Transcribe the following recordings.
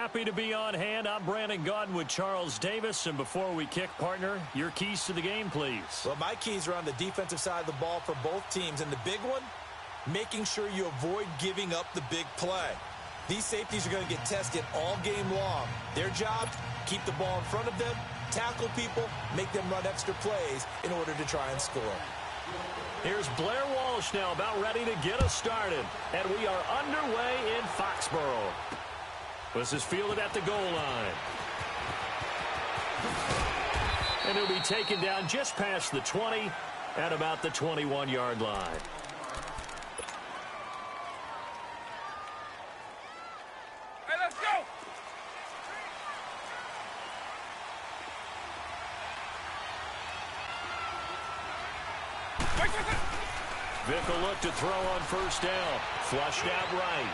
happy to be on hand. I'm Brandon Gaudin with Charles Davis. And before we kick, partner, your keys to the game, please. Well, my keys are on the defensive side of the ball for both teams. And the big one, making sure you avoid giving up the big play. These safeties are going to get tested all game long. Their job, keep the ball in front of them, tackle people, make them run extra plays in order to try and score. Here's Blair Walsh now about ready to get us started. And we are underway in Foxborough. This is fielded at the goal line. And he'll be taken down just past the 20 at about the 21-yard line. Hey, let's go! Vick will look to throw on first down. Flushed out right.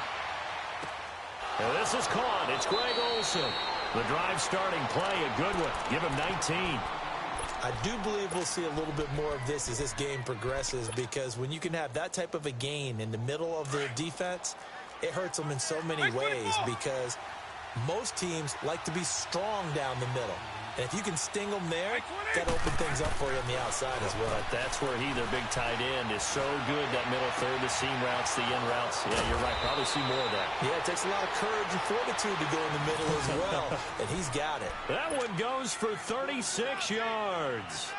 And this is caught. It's Greg Olsen. The drive starting play, a good one. Give him 19. I do believe we'll see a little bit more of this as this game progresses, because when you can have that type of a gain in the middle of the defense, it hurts them in so many ways, because most teams like to be strong down the middle. And if you can sting them there, that opens things up for you on the outside as well. But that's where their big tight end, is so good, that middle third, the seam routes, the end routes. Yeah, you're right. Probably see more of that. Yeah, it takes a lot of courage and fortitude to go in the middle as well, and he's got it. That one goes for 36 yards.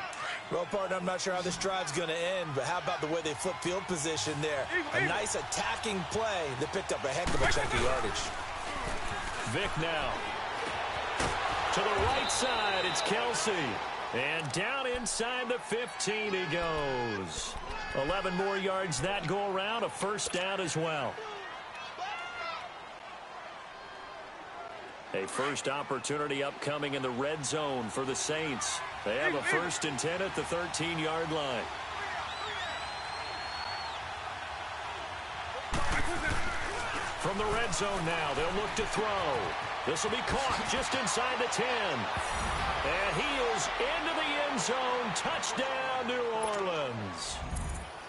Well, partner, I'm not sure how this drive's going to end, but how about the way they flip field position there? A nice attacking play that picked up a heck of a chunk of yardage. Vick now. To the right side, it's Kelsey. And down inside the 15 he goes. 11 more yards that go around, a first down as well. A first opportunity upcoming in the red zone for the Saints. They have a 1st and 10 at the 13-yard line. From the red zone now, they'll look to throw. This will be caught just inside the 10. And he is into the end zone. Touchdown, New Orleans.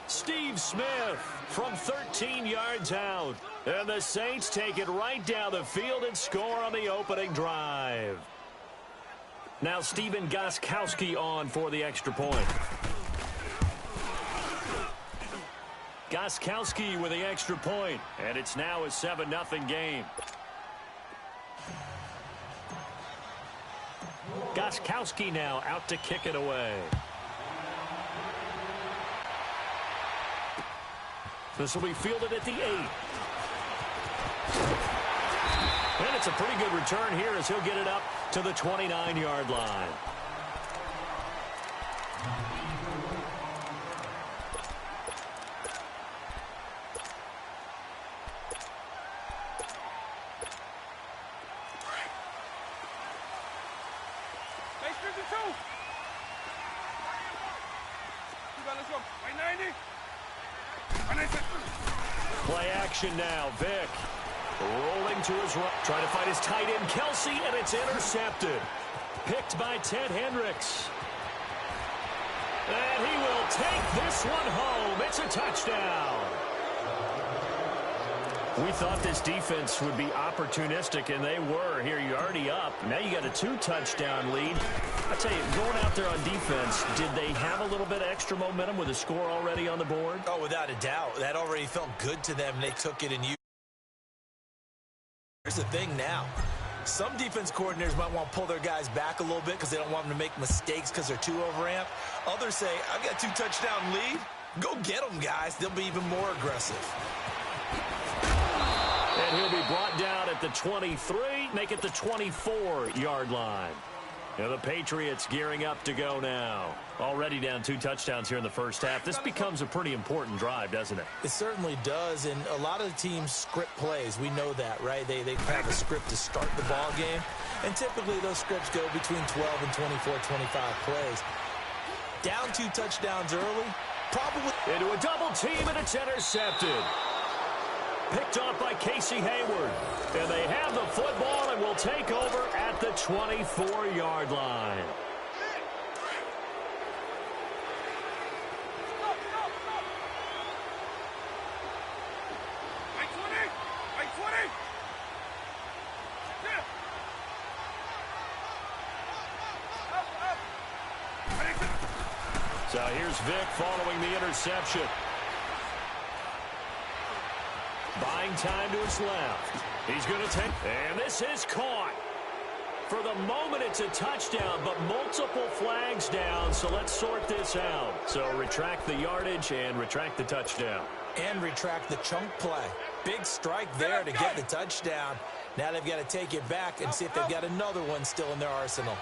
Steve Smith from 13 yards out. And the Saints take it right down the field and score on the opening drive. Now Stephen Gostkowski on for the extra point. Gostkowski with the extra point, and it's now a 7-0 game. Gostkowski now out to kick it away. This will be fielded at the 8. And it's a pretty good return here as he'll get it up to the 29-yard line. Play action now. Vick rolling to his right. Trying to find his tight end, Kelsey, and it's intercepted. Picked by Ted Hendricks. And he will take this one home. It's a touchdown. We thought this defense would be opportunistic, and they were. Here, you're already up. Now you got a 2-touchdown lead. I tell you, going out there on defense, did they have a little bit of extra momentum with a score already on the board? Oh, without a doubt. That already felt good to them, and they took it and used it. Here's the thing now. Some defense coordinators might want to pull their guys back a little bit because they don't want them to make mistakes because they're too overamped. Others say, I've got a 2-touchdown lead. Go get them, guys. They'll be even more aggressive. And he'll be brought down at the 23, make it the 24-yard line. Now the Patriots gearing up to go now. Already down 2 touchdowns here in the first half. This becomes a pretty important drive, doesn't it? It certainly does, and a lot of the teams script plays. We know that, right? They have a script to start the ball game, and typically those scripts go between 12 and 24, 25 plays. Down 2 touchdowns early, probably. Into a double team, and it's intercepted. Picked off by Casey Hayward. And they have the football and will take over at the 24-yard line. So here's Vic following the interception. Buying time to his left. He's going to take, and this is caught. For the moment, it's a touchdown, but multiple flags down, so let's sort this out. So retract the yardage and retract the touchdown. And retract the chunk play. Big strike there to get the touchdown. Now they've got to take it back and see if they've got another one still in their arsenal.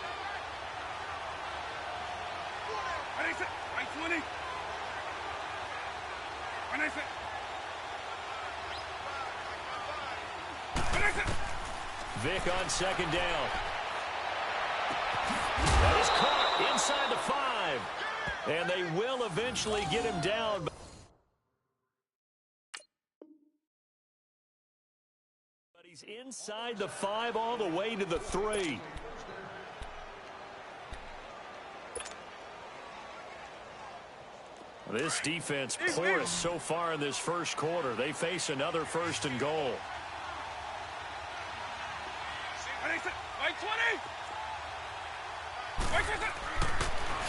Vic on second down. That is caught inside the 5. And they will eventually get him down. But he's inside the 5 all the way to the 3. This defense porous so far in this first quarter. They face another 1st and goal.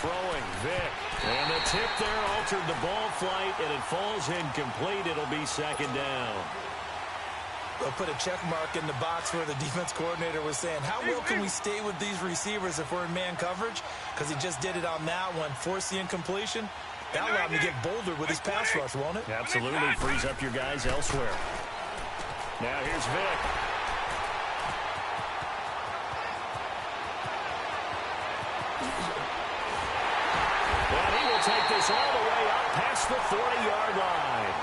Throwing Vic. And the tip there altered the ball flight, and it falls incomplete. It'll be second down. They'll put a check mark in the box where the defense coordinator was saying, how well can we stay with these receivers if we're in man coverage? Because he just did it on that one. Force the incompletion. That'll allow him to get bolder with his pass rush, won't it? Absolutely. Frees up your guys elsewhere. Now here's Vic. And he will take this all the way up past the 40-yard line.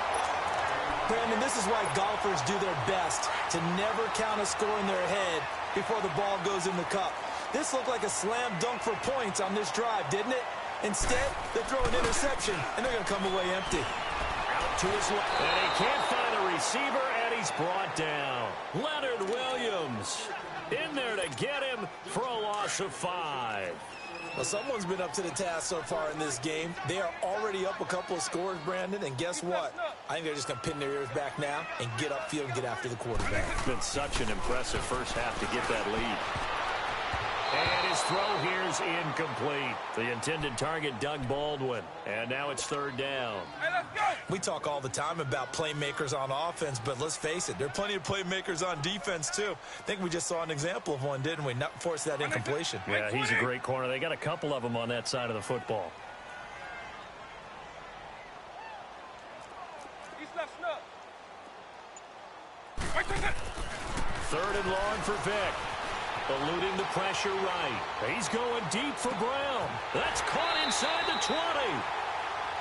Brandon, this is why golfers do their best to never count a score in their head before the ball goes in the cup. This looked like a slam dunk for points on this drive, didn't it? Instead, they throw an interception, and they're going to come away empty. Out to his left. And he can't find a receiver, and he's brought down. Leonard Williams in there to get him for a loss of 5. Well, someone's been up to the task so far in this game. They are already up a couple of scores, Brandon, and guess what? I think they're just going to pin their ears back now and get upfield and get after the quarterback. It's been such an impressive first half to get that lead. And his throw here is incomplete. The intended target, Doug Baldwin. And now it's 3rd down. Hey, let's go! We talk all the time about playmakers on offense, but let's face it, there are plenty of playmakers on defense, too. I think we just saw an example of one, didn't we? Not force that incompletion. Yeah, he's a great corner. They got a couple of them on that side of the football. He's left snug. Right to that. 3rd and long for Vic. Eluding the pressure right. He's going deep for Brown. That's caught inside the 20.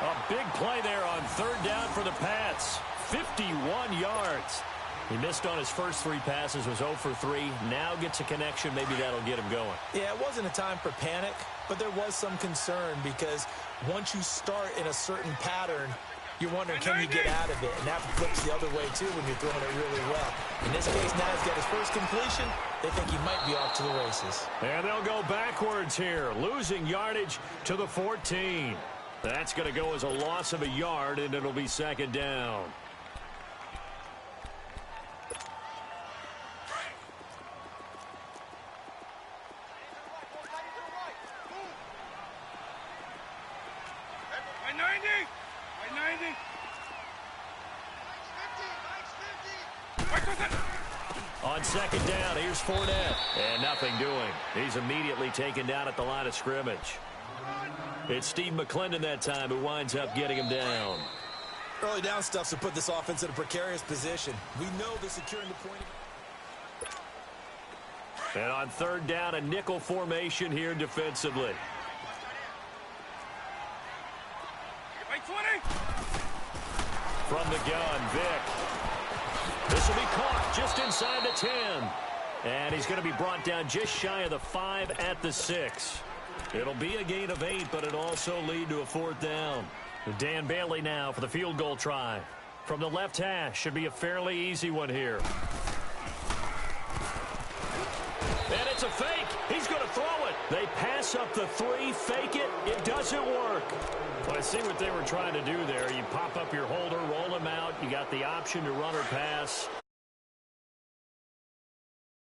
A big play there on 3rd down for the Pats. 51 yards. He missed on his first 3 passes, was 0 for 3. Now gets a connection. Maybe that'll get him going. Yeah, it wasn't a time for panic, but there was some concern because once you start in a certain pattern, you're wondering, can you get out of it? And that flips the other way, too, when you're throwing it really well. In this case, now he's got his first completion. They think he might be off to the races. And they'll go backwards here, losing yardage to the 14. That's going to go as a loss of a yard, and it'll be 2nd down. By 90! By 90! Right to that. On 2nd down, here's Fournette. And nothing doing. He's immediately taken down at the line of scrimmage. It's Steve McClendon that time who winds up getting him down. Early down stuff's to put this offense in a precarious position. We know they're securing the point. And on 3rd down, a nickel formation here defensively. By 20! From the gun, Vic. This will be caught just inside the 10. And he's going to be brought down just shy of the 5 at the 6. It'll be a gain of 8, but it'll also lead to a 4th down. Dan Bailey now for the field goal try. From the left hash, should be a fairly easy one here. And it's a fake. He's going to throw it. They pass up the 3, fake it. It doesn't work. Well, I see what they were trying to do there. You pop up your holder, roll him out. You got the option to run or pass.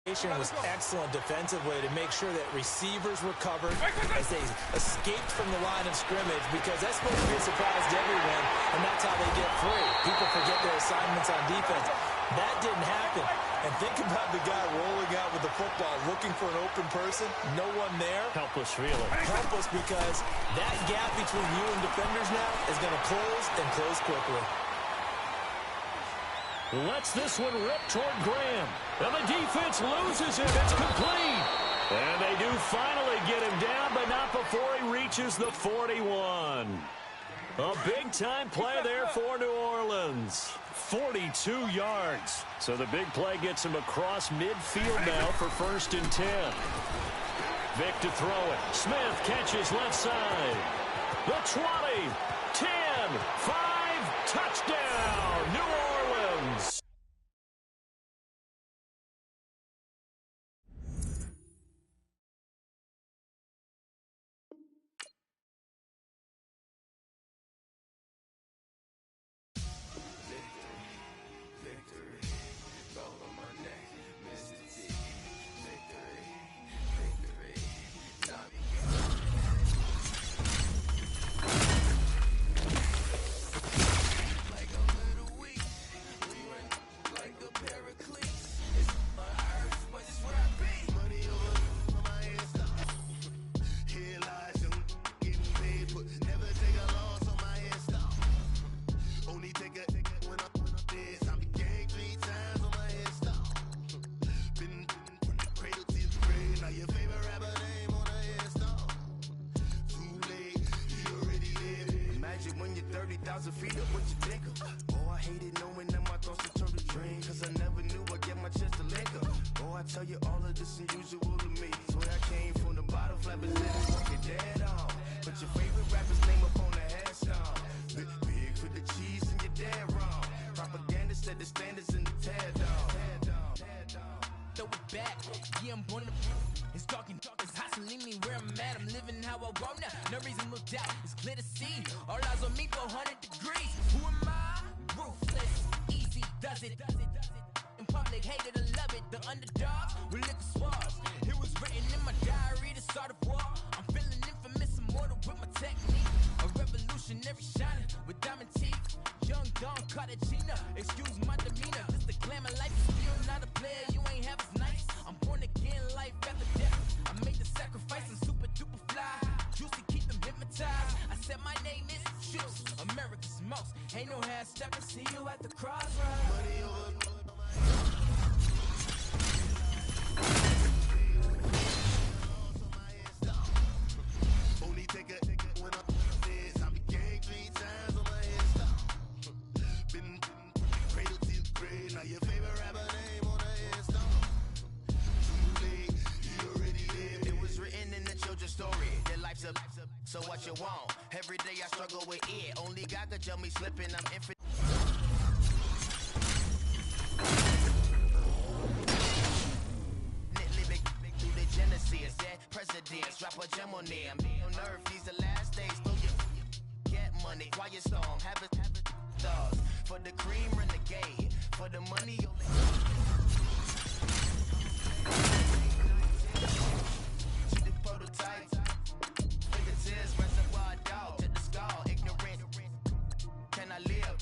Was excellent defensively to make sure that receivers were covered as they escaped from the line of scrimmage, because that's supposed to be a surprise to everyone, and that's how they get free. People forget their assignments on defense. That didn't happen. And think about the guy rolling out with the football, looking for an open person, no one there. Helpless, really. Helpless, because that gap between you and defenders now is going to close and close quickly. Lets this one rip toward Graham. And the defense loses him. It's complete. And they do finally get him down, but not before he reaches the 41. A big-time play there for New Orleans. 42 yards. So the big play gets him across midfield now for 1st and 10. Vic to throw it. Smith catches left side. The 20, 10, 5, touchdown, New Orleans. So what you want? Every day I struggle with it. Only God could tell me slipping. I'm infinite. Living through the Genesis. That presidents drop a gem on them. On earth, these the last days. So you get money. Quiet storm. Have it dogs. For the cream, renegade. For the money, you the prototype. Reservoir dog to the skull, ignorant. Can I live?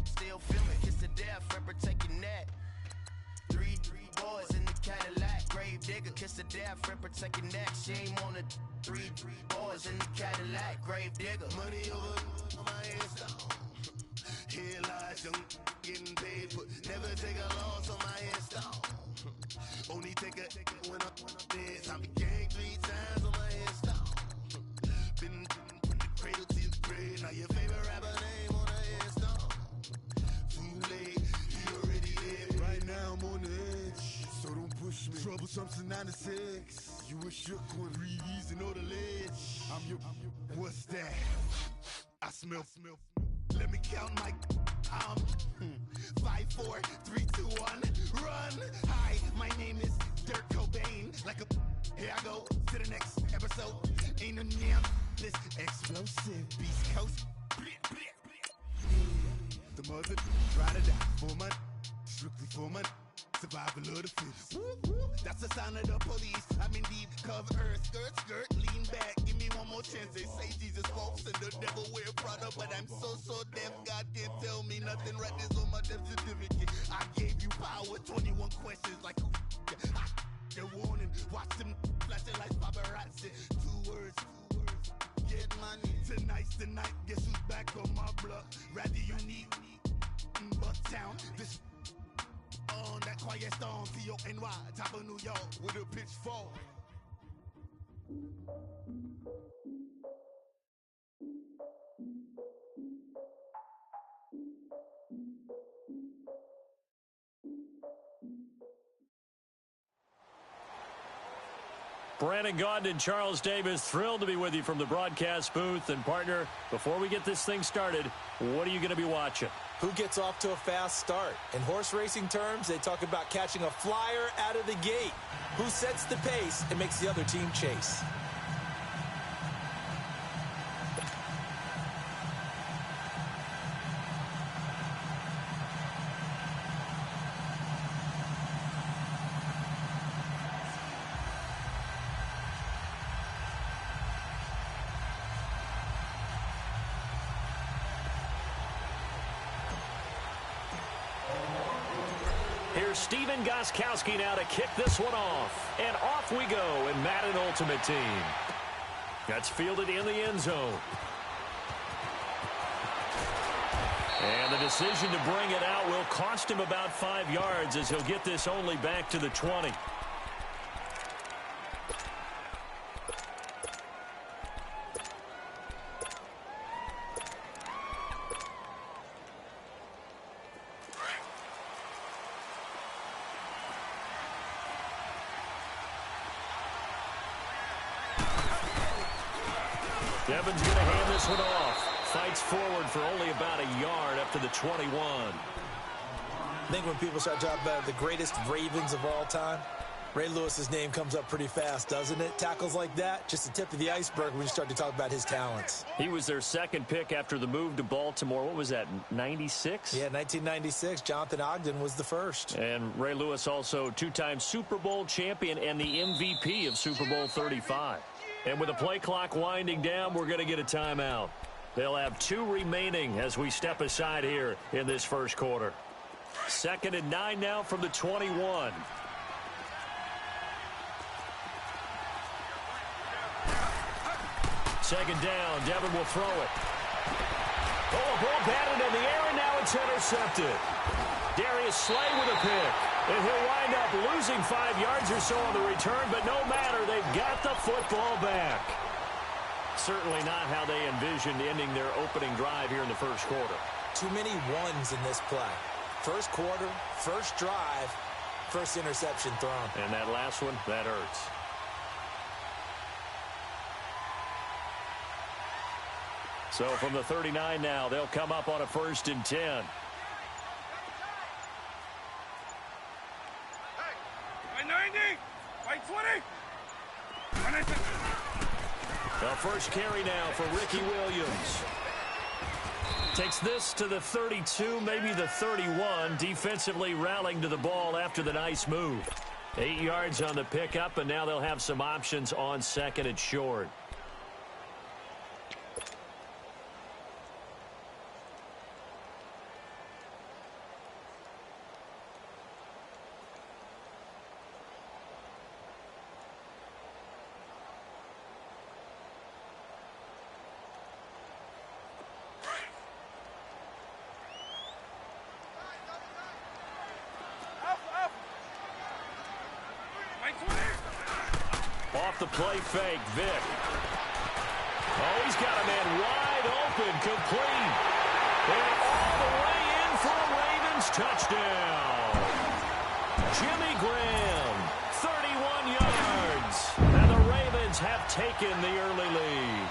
Still feeling, kiss to death, forever taking that. Three boys in the Cadillac, grave digger, kiss to death, forever taking that. Shame on the three boys in the Cadillac, grave digger. Money over my hands down. Here lies young, getting paid, but never take a loss on my hands down. Only take a when I'm dead. I be gang 3 times on my hands down. Been from the cradle to the grave. Now your favorite rapper name on the headstone. Too late, you already there. Right now I'm on the edge, so don't push me. Troublesome to 96. You a shook one, breathe easy, know the ledge. I'm your, what's that? I smell. Let me count my 5, 4, 3, 2, 1, run. Hi, my name is Dirk Cobain. Like a, here I go to the next episode. Ain't no damn this explosive Beast Coast. The mother ride or die for money, strictly for money. To survival of the fittest. That's the sign of the police. I'm in deep cover earth, skirt, lean back. Give me one more chance. They say Jesus walks and the devil wear Prada, but I'm so deaf. God can't tell me nothing. Right this on my death certificate. I gave you power. 21 questions like who? The warning. Watch them flashing like paparazzi. Two words. Get money. Tonight's the night. Guess who's back on my block? Rather unique. Bucktown. This on that quiet storm. T-O-N-Y. Top of New York with a pitchfork. Brandon Gaudin and Charles Davis, thrilled to be with you from the broadcast booth. And, partner, before we get this thing started, what are you going to be watching? Who gets off to a fast start? In horse racing terms, they talk about catching a flyer out of the gate. Who sets the pace and makes the other team chase? Here's Steven Gostkowski now to kick this one off. And off we go in Madden Ultimate Team. That's fielded in the end zone. And the decision to bring it out will cost him about 5 yards as he'll get this only back to the 20. Devin's going to hand this one off. Fights forward for only about a yard up to the 21. I think when people start talking about the greatest Ravens of all time, Ray Lewis's name comes up pretty fast, doesn't it? Tackles like that, just the tip of the iceberg when you start to talk about his talents. He was their second pick after the move to Baltimore. What was that, 96? Yeah, 1996. Jonathan Ogden was the first. And Ray Lewis also two-time Super Bowl champion and the MVP of Super Bowl 35. And with the play clock winding down, we're going to get a timeout. They'll have 2 remaining as we step aside here in this first quarter. 2nd and 9 now from the 21. Second down, Devin will throw it. Oh, a ball batted in the air, and now it's intercepted. Darius Slay with a pick. And he'll wind up losing 5 yards or so on the return, but no matter, they've got the football back. Certainly not how they envisioned ending their opening drive here in the first quarter. Too many ones in this play. First quarter, first drive, first interception thrown. And that last one, that hurts. So from the 39 now, they'll come up on a 1st and 10. By 90, by 20. The first carry now for Ricky Williams. Takes this to the 32, maybe the 31. Defensively rallying to the ball after the nice move. 8 yards on the pickup, and now they'll have some options on 2nd and short. Off the play fake, Vick. Oh, he's got a man wide open, complete. And all the way in for a Ravens touchdown. Jimmy Graham, 31 yards. And the Ravens have taken the early lead.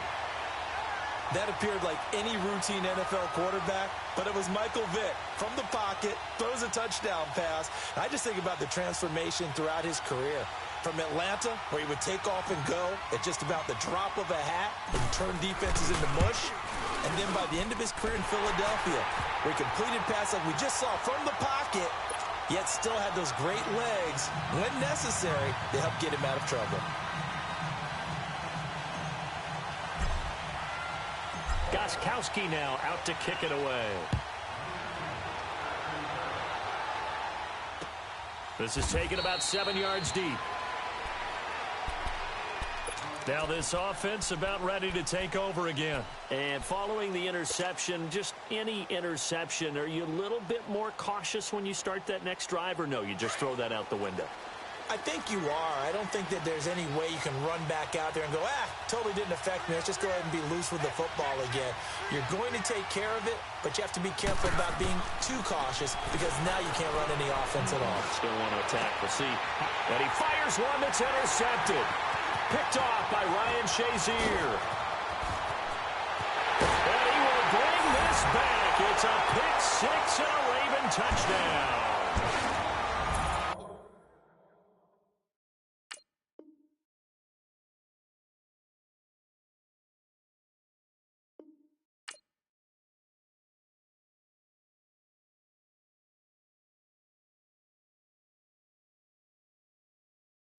That appeared like any routine NFL quarterback, but it was Michael Vick from the pocket, throws a touchdown pass. I just think about the transformation throughout his career. From Atlanta, where he would take off and go at just about the drop of a hat and turn defenses into mush. And then by the end of his career in Philadelphia, where he completed passes like we just saw from the pocket yet still had those great legs. When necessary, they helped get him out of trouble. Gostkowski now out to kick it away. This is taken about 7 yards deep. Now this offense about ready to take over again. And following the interception, just any interception, are you a little bit more cautious when you start that next drive, or no, you just throw that out the window? I think you are. I don't think that there's any way you can run back out there and go, totally didn't affect me. Let's just go ahead and be loose with the football again. You're going to take care of it, but you have to be careful about being too cautious because now you can't run any offense at all. Still want to attack. We'll see. And he fires one that's intercepted. Picked off by Ryan Shazier. And he will bring this back. It's a pick six and a Raven touchdown.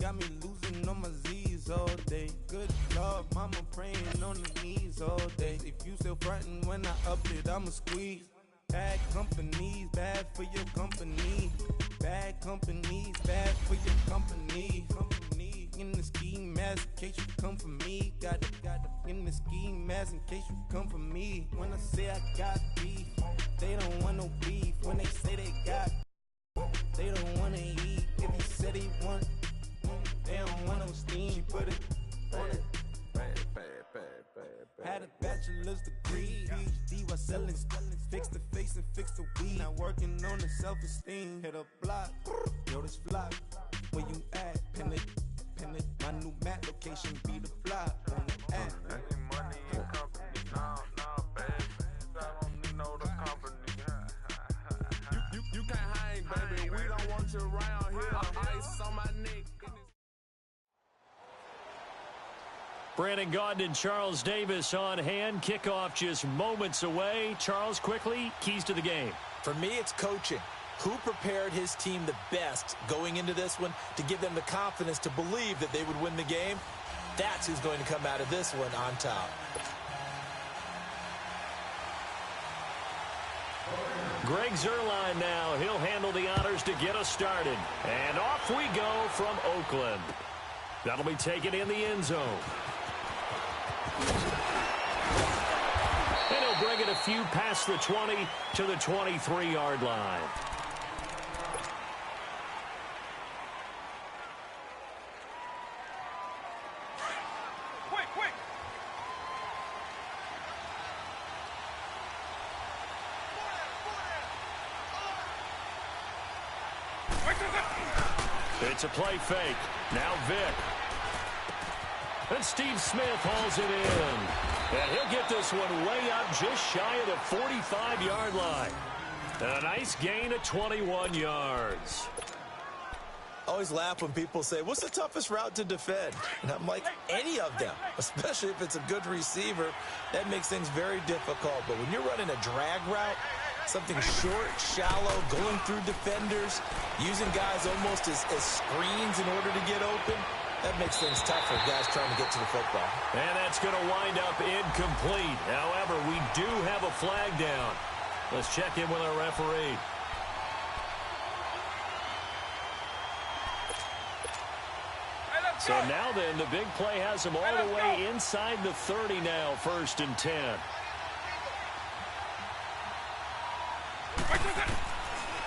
Got me losing on my Z's all day. Good Lord, mama praying on the knees all day. If you still frontin' when I up it, I'ma squeeze. Bad companies, bad for your company. Bad companies, bad for your company. Company in the ski mask in case you come for me. Got it in the ski mask in case you come for me. When I say I got beef, they don't want no beef. When they say they got, they don't wanna eat. If you said they want, they don't want no steam. She put it on it. Had a bachelor's degree, PhD while selling. Fix the face and fix the weed. Now working on the self-esteem. Hit a block, yo this flock. Where you at? Pin it. My new map location be the block. On the app. Any money in company? No, baby. I don't need no company. You can't hang, baby. We don't want you around here. Ice on my neck. Brandon Gaudin and Charles Davis on hand. Kickoff just moments away. Charles, quickly, keys to the game. For me, it's coaching. Who prepared his team the best going into this one to give them the confidence to believe that they would win the game? That's who's going to come out of this one on top. Greg Zuerlein now. He'll handle the honors to get us started. And off we go from Oakland. That'll be taken in the end zone. And he'll bring it a few past the 20 to the 23-yard line. Quick! It's a play fake. Now Vick. And Steve Smith hauls it in. And he'll get this one way up just shy of the 45-yard line. And a nice gain of 21 yards. I always laugh when people say, what's the toughest route to defend? And I'm like, any of them, especially if it's a good receiver. That makes things very difficult. But when you're running a drag route, something short, shallow, going through defenders, using guys almost as screens in order to get open, that makes things tough for guys trying to get to the football. And that's going to wind up incomplete. However, we do have a flag down. Let's check in with our referee. So now then, the big play has him all the way inside the 30 now, 1st and 10.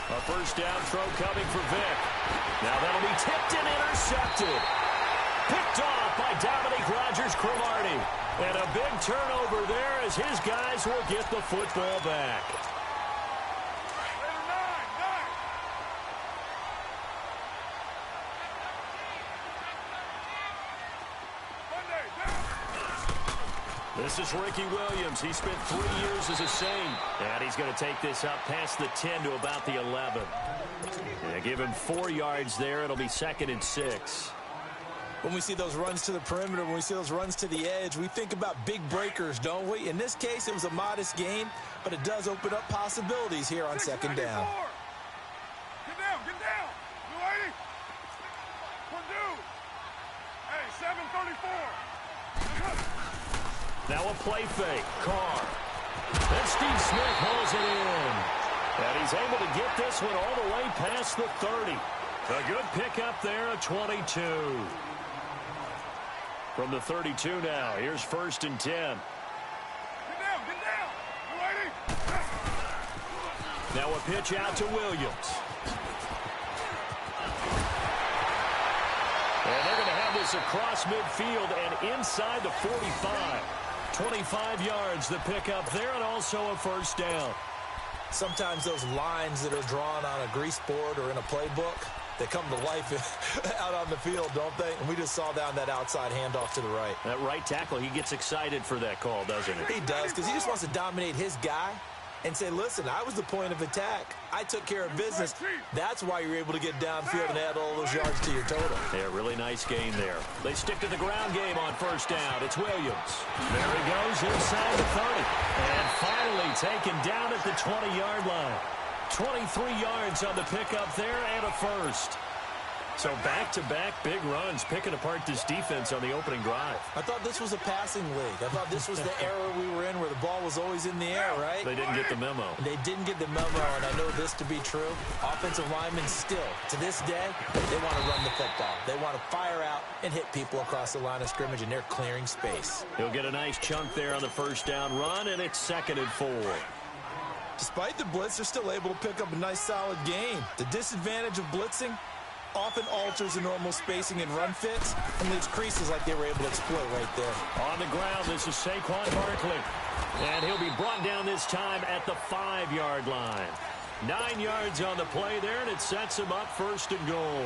A first down throw coming for Vick. Now that'll be tipped and intercepted. Picked off by Dominique Rodgers-Cromartie. And a big turnover there as his guys will get the football back. This is Ricky Williams. He spent 3 years as a Saint. And he's going to take this up past the 10 to about the 11. Yeah, give him 4 yards there. It'll be 2nd and 6. When we see those runs to the perimeter, when we see those runs to the edge, we think about big breakers, don't we? In this case, it was a modest gain, but it does open up possibilities here on 2nd down. Get down! Now a play fake. Carr. Then Steve Smith holds it in. And he's able to get this one all the way past the 30. A good pickup there, a 22. From the 32 now, here's 1st and 10. Get down, get down. You ready? Now a pitch out to Williams. And they're going to have this across midfield and inside the 45. 25 yards the pickup there, and also a 1st down. Sometimes those lines that are drawn on a grease board or in a playbook, they come to life out on the field, don't they? And we just saw down that outside handoff to the right. That right tackle, he gets excited for that call, doesn't he? He does, because he just wants to dominate his guy and say, listen, I was the point of attack. I took care of business. That's why you're able to get downfield and add all those yards to your total. Yeah, really nice gain there. They stick to the ground game on 1st down. It's Williams. There he goes inside the 30. And finally taken down at the 20-yard line. 23 yards on the pickup there and a 1st. So back-to-back big runs, picking apart this defense on the opening drive. I thought this was a passing league. I thought this was the era we were in where the ball was always in the air, right? They didn't get the memo. They didn't get the memo, and I know this to be true. Offensive linemen still, to this day, they want to run the football. They want to fire out and hit people across the line of scrimmage, and they're clearing space. He'll get a nice chunk there on the 1st down run, and it's 2nd and 4. Despite the blitz, they're still able to pick up a nice, solid gain. The disadvantage of blitzing often alters the normal spacing and run fits and leaves creases like they were able to exploit right there. On the ground, this is Saquon Barkley. And he'll be brought down this time at the 5-yard line. 9 yards on the play there, and it sets him up 1st and goal.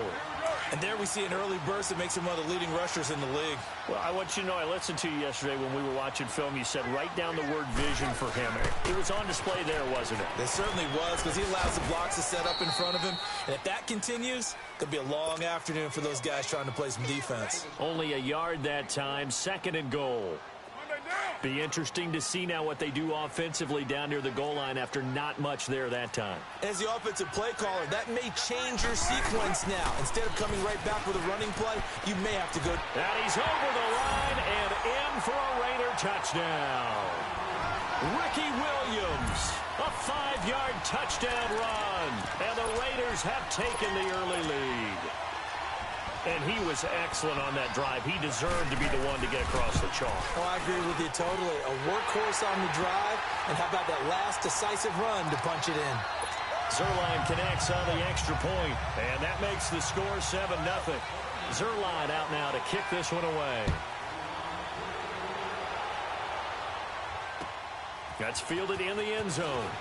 And there we see an early burst that makes him one of the leading rushers in the league. Well, I want you to know, I listened to you yesterday when we were watching film. You said write down the word vision for him. It was on display there, wasn't it? It certainly was, because he allows the blocks to set up in front of him. And if that continues, it'll be a long afternoon for those guys trying to play some defense. Only a yard that time, 2nd and goal. Be interesting to see now what they do offensively down near the goal line after not much there that time. As the offensive play caller, that may change your sequence now. Instead of coming right back with a running play, you may have to go. And he's over the line and in for a Raider touchdown. Ricky Williams, a 5-yard touchdown run. And the Raiders have taken the early lead. And he was excellent on that drive. He deserved to be the one to get across the chalk. Oh, I agree with you totally. A workhorse on the drive, and how about that last decisive run to punch it in? Zuerlein connects on the extra point, and that makes the score 7-0. Zuerlein out now to kick this one away. That's fielded in the end zone.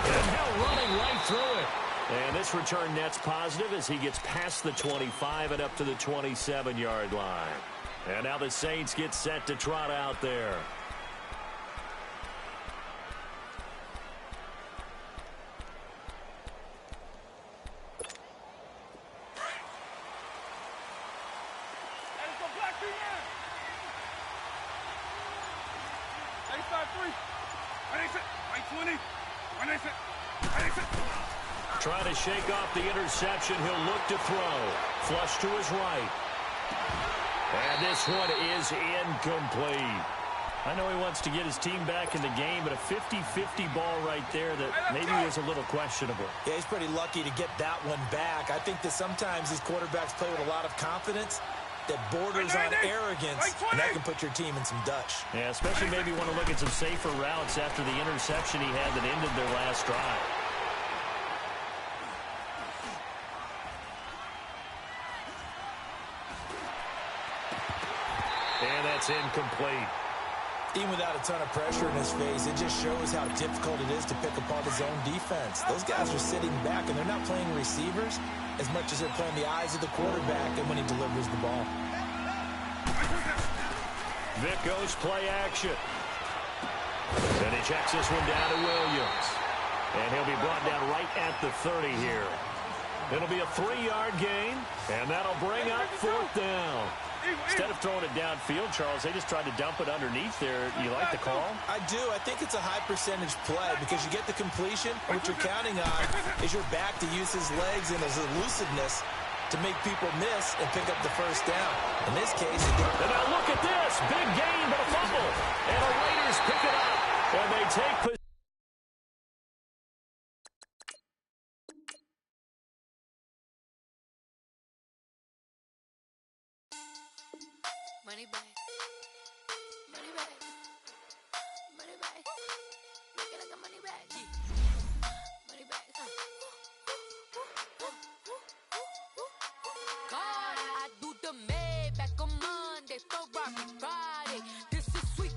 And Hill running right through it. And this return net's positive as he gets past the 25 and up to the 27-yard line. And now the Saints get set to trot out there. Trying to shake off the interception. He'll look to throw. Flush to his right. And this one is incomplete. I know he wants to get his team back in the game, but a 50-50 ball right there that maybe was a little questionable. Yeah, he's pretty lucky to get that one back. I think that sometimes these quarterbacks play with a lot of confidence that borders on arrogance, and that can put your team in some Dutch. Yeah, especially maybe want to look at some safer routes after the interception he had that ended their last drive. And that's incomplete. Even without a ton of pressure in his face, it just shows how difficult it is to pick apart his own defense. Those guys are sitting back, and they're not playing receivers as much as they're playing the eyes of the quarterback and when he delivers the ball. Vic goes play action. And he checks this one down to Williams. And he'll be brought down right at the 30 here. It'll be a 3-yard gain, and that'll bring up 4th down. Instead of throwing it downfield, Charles, they just tried to dump it underneath there. You like the call? I do. I think it's a high-percentage play because you get the completion, and what you're counting on is your back to use his legs and his elusiveness to make people miss and pick up the first down. In this case, it did. And now look at this. Big gain, but a fumble. And the Raiders pick it up. And they take possession. Money back. Money back. Money back. Make it like a money back. Money back. God, I do the Maybach on Monday, Ferrari Friday. This is sweet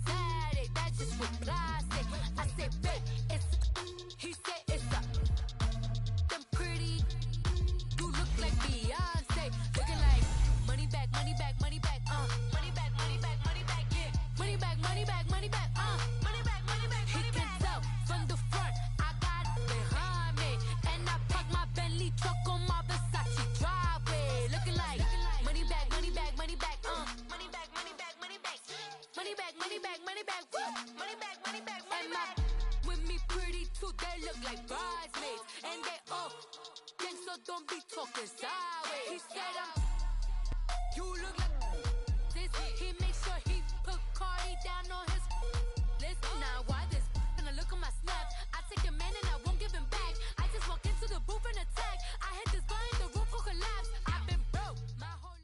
Saturday. That's just what I say. I say, babe, it's. He said it's a. Them pretty. You look like Beyonce. Looking like money back, money back, money back. Money back, money back, money back, yeah. Money back, money back, money back, money back, money back. He can tell from the front, I got it behind me. And I park my Bentley truck on my Versace driveway. Looking like money back, money back, money back, money back, money back, money back. Money back, money back, money back, woo. Money back, money back, money back. With me pretty too, they look like bridesmaids. And they all think so, don't be talking sideways. He said you look like this. He makes sure he put Cardi down on his list. Now why this? Gonna look at my snap. I take a man and I won't give him back. I just walk into the booth and attack. I hit this guy and the roof will collapse. I've been broke my whole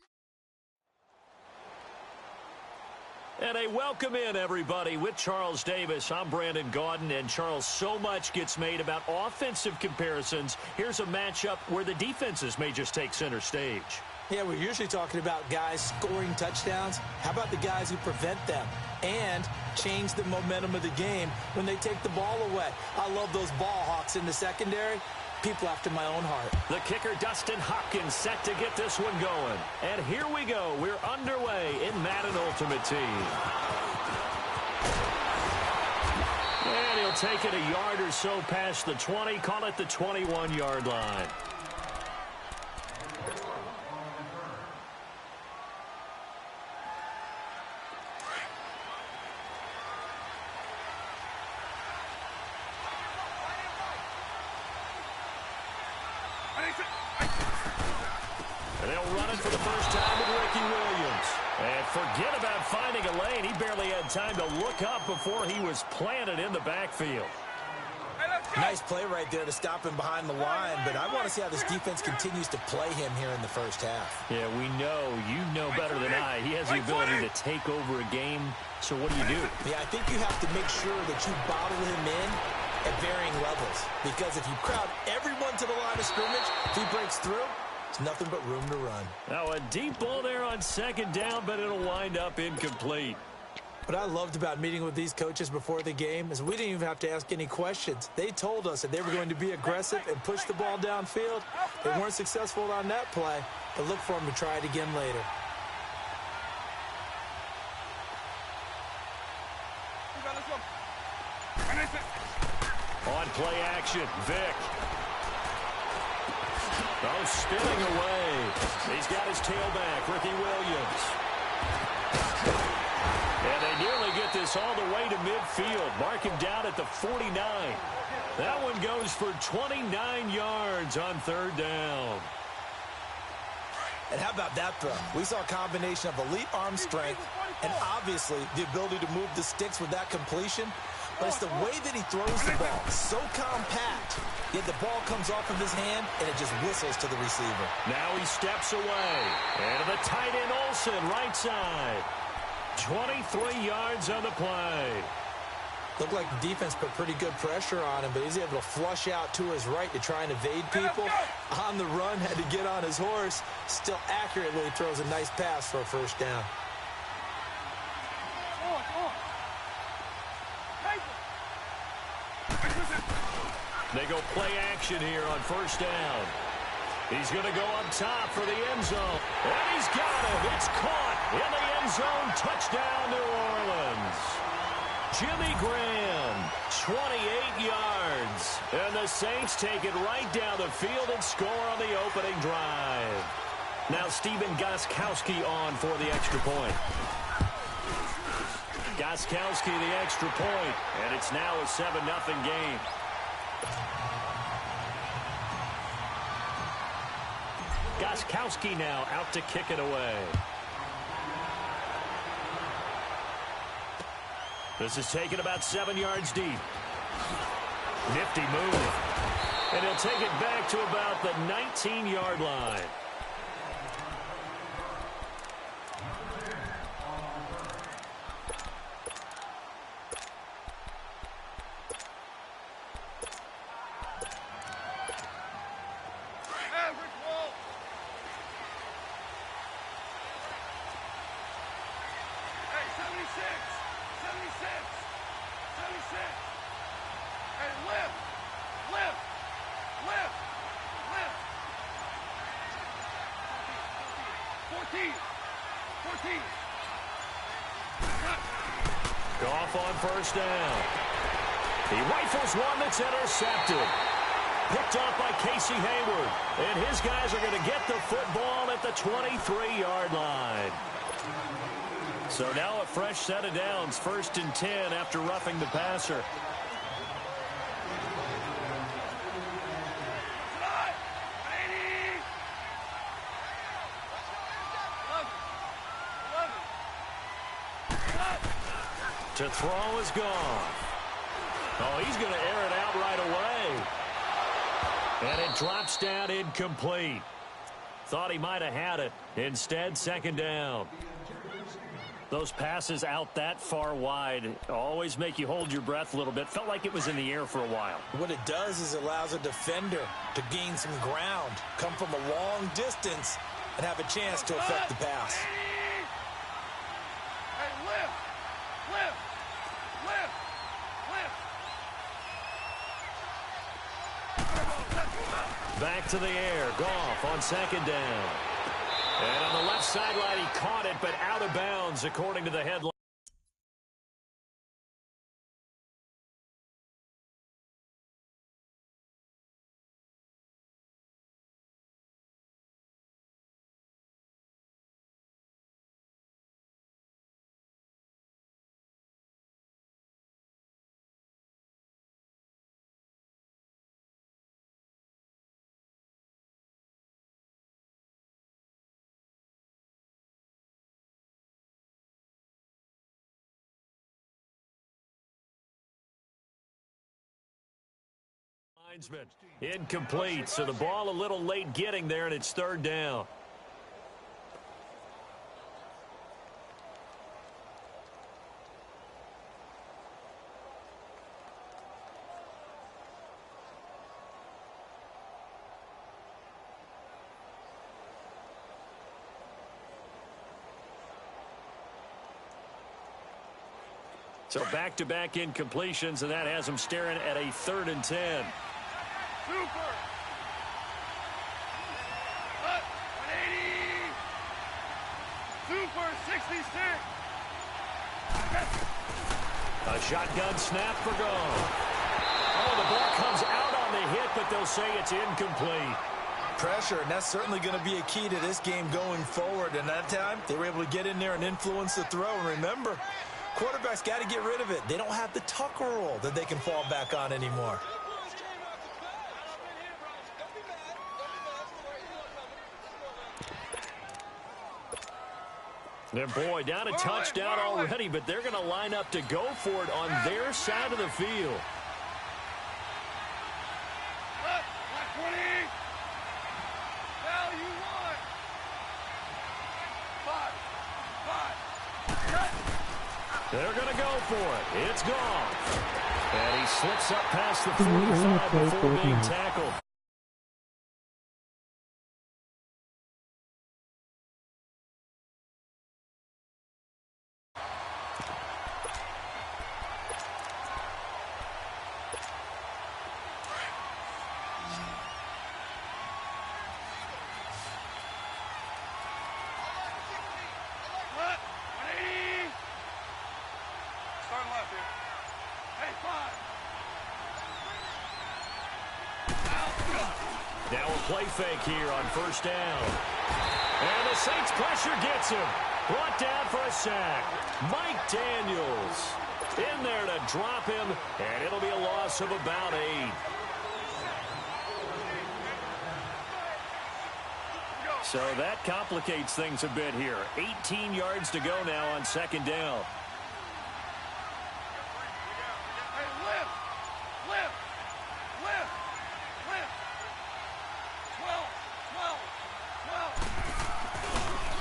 life. And a welcome in, everybody, with Charles Davis. I'm Brandon Gaudin, and Charles, so much gets made about offensive comparisons. Here's a matchup where the defenses may just take center stage. Yeah, we're usually talking about guys scoring touchdowns. How about the guys who prevent them and change the momentum of the game when they take the ball away? I love those ball hawks in the secondary. People after my own heart. The kicker, Dustin Hopkins, set to get this one going. And here we go. We're underway in Madden Ultimate Team. And he'll take it a yard or so past the 20. Call it the 21-yard line. And they'll run it for the first time with Ricky Williams. And forget about finding a lane. He barely had time to look up before he was planted in the backfield. Nice play right there to stop him behind the line, but I want to see how this defense continues to play him here in the first half. Yeah, we know. You know better than I. He has the ability to take over a game, so what do you do? Yeah, I think you have to make sure that you bottle him in at varying levels, because if you crowd everyone to the line of scrimmage, if he breaks through, it's nothing but room to run. Now a deep ball there on second down, but it'll wind up incomplete. What I loved about meeting with these coaches before the game is we didn't even have to ask any questions. They told us that they were going to be aggressive and push the ball downfield. They weren't successful on that play, but look for them to try it again later. On play action, Vic. Oh, spinning away. He's got his tailback, Ricky Williams. And they nearly get this all the way to midfield. Mark him down at the 49. That one goes for 29 yards on third down. And how about that throw? We saw a combination of elite arm strength and obviously the ability to move the sticks with that completion. But it's the way that he throws the ball. So compact. Yet the ball comes off of his hand and it just whistles to the receiver. Now he steps away. And the tight end Olsen, right side. 23 yards on the play. Looked like the defense put pretty good pressure on him, but he's able to flush out to his right to try and evade people. On the run, had to get on his horse. Still accurately throws a nice pass for a first down. They go play action here on first down. He's going to go up top for the end zone. And he's got him. It's caught in the end zone. Touchdown, New Orleans. Jimmy Graham, 28 yards. And the Saints take it right down the field and score on the opening drive. Now Stephen Gostkowski on for the extra point. Gostkowski the extra point, and it's now a 7-0 game. Gostkowski now out to kick it away. This is taken about 7 yards deep. Nifty move. And he'll take it back to about the 19-yard line. Goff on first down. He rifles one that's intercepted. Picked off by Casey Hayward. And his guys are going to get the football at the 23-yard line. So now a fresh set of downs, 1st and 10 after roughing the passer. To throw is gone. Oh, he's going to air it out right away. And it drops down incomplete. Thought he might have had it. Instead, 2nd down. Those passes out that far wide always make you hold your breath a little bit. Felt like it was in the air for a while. What it does is it allows a defender to gain some ground, come from a long distance, and have a chance to affect the pass. Hey, lift! Back to the air. Goff on 2nd down. And on the left sideline, he caught it, but out of bounds, according to the headline. Incomplete, so the ball a little late getting there, and it's 3rd down. So back-to-back incompletions, and that has them staring at a 3rd and 10. Super! Cut! 180! Super 66! A shotgun snap for Goff. Oh, the ball comes out on the hit, but they'll say it's incomplete. Pressure, and that's certainly going to be a key to this game going forward. And that time, they were able to get in there and influence the throw. And remember, quarterbacks got to get rid of it. They don't have the Tucker rule that they can fall back on anymore. And boy, down a touchdown already, but they're going to line up to go for it on their side of the field. They're going to go for it. It's gone. And he slips up past the 45 before being tackled. Now a play fake here on 1st down. And the Saints pressure gets him. Brought down for a sack. Mike Daniels in there to drop him, and it'll be a loss of about 8. So that complicates things a bit here. 18 yards to go now on second down. Hey, lift! 12!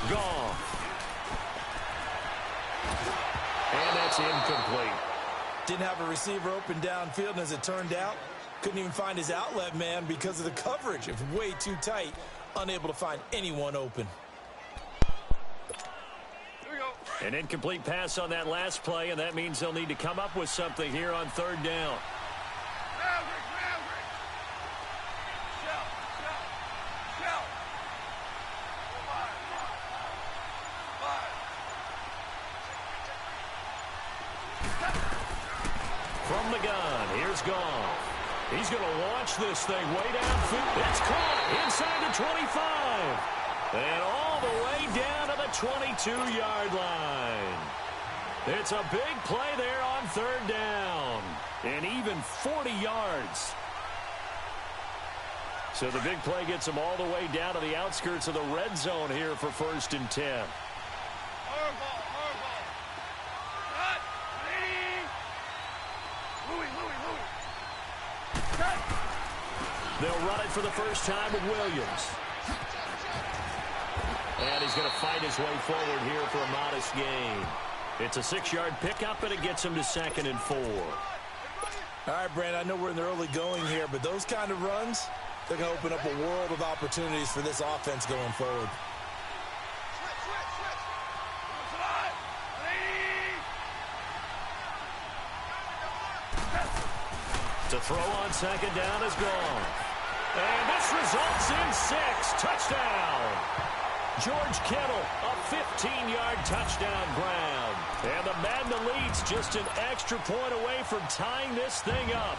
Gone. And that's incomplete. Didn't have a receiver open downfield, and as it turned out, couldn't even find his outlet man because of the coverage. It was way too tight, unable to find anyone open. Here we go. An incomplete pass on that last play, and that means they'll need to come up with something here on third down. Maverick! Shout! From the gun, here's Goff. He's going to launch this thing way downfield. It's caught inside the 25. And all the way down to the 22-yard line. It's a big play there on third down. And even 40 yards. So the big play gets them all the way down to the outskirts of the red zone here for 1st and 10. Hardball! Cut! Louis! Cut! They'll run it for the first time with Williams. And he's going to fight his way forward here for a modest gain. It's a 6-yard pickup, and it gets him to 2nd and 4. All right, Brand, I know we're in the early going here, but those kind of runs, they're going to open up a world of opportunities for this offense going forward. To throw on second down is gone. And this results in 6. Touchdown. George Kittle, a 15-yard touchdown ground. And the Madden leads just an extra point away from tying this thing up.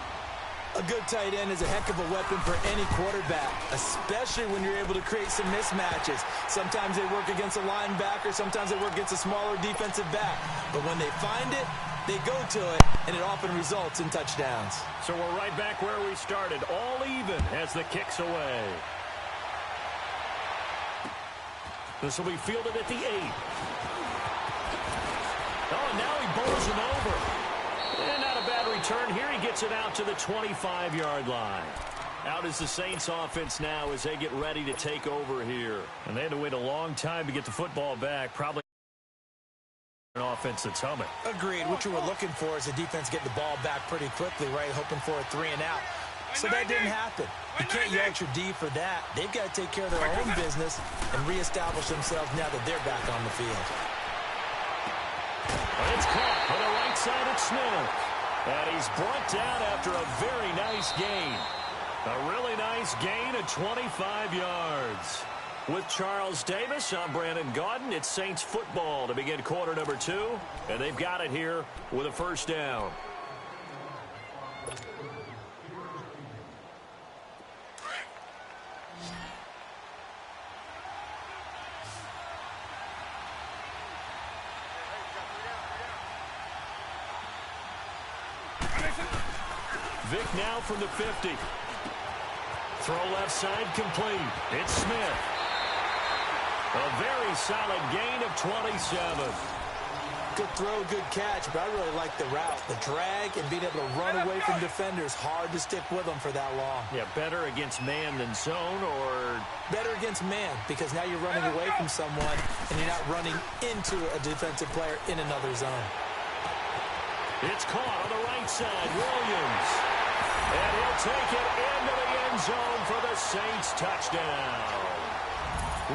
A good tight end is a heck of a weapon for any quarterback, especially when you're able to create some mismatches. Sometimes they work against a linebacker, sometimes they work against a smaller defensive back. But when they find it, they go to it, and it often results in touchdowns. So we're right back where we started, all even as the kick's away. This will be fielded at the 8. Oh, and now he bowls him over. And not a bad return here. He gets it out to the 25-yard line. Out is the Saints offense now as they get ready to take over here. And they had to wait a long time to get the football back. Probably an offense that's humming. Agreed. What you were looking for is the defense get the ball back pretty quickly, right? Hoping for a 3 and out. So that didn't happen. You can't yell at your D for that. They've got to take care of their own business and reestablish themselves now that they're back on the field. It's caught on the right side of Smith. And he's brought down after a very nice gain. A really nice gain of 25 yards. With Charles Davis, I'm Brandon Gaudin. It's Saints football to begin quarter number 2. And they've got it here with a first down. Vick now from the 50. Throw left side complete. It's Smith. A very solid gain of 27. Good throw, good catch, but I really like the route. The drag and being able to run away from defenders. Hard to stick with them for that long. Yeah, better against man than zone, or better against man, because now you're running away from someone and you're not running into a defensive player in another zone. It's caught on the right side. Williams. And he'll take it into the end zone for the Saints touchdown.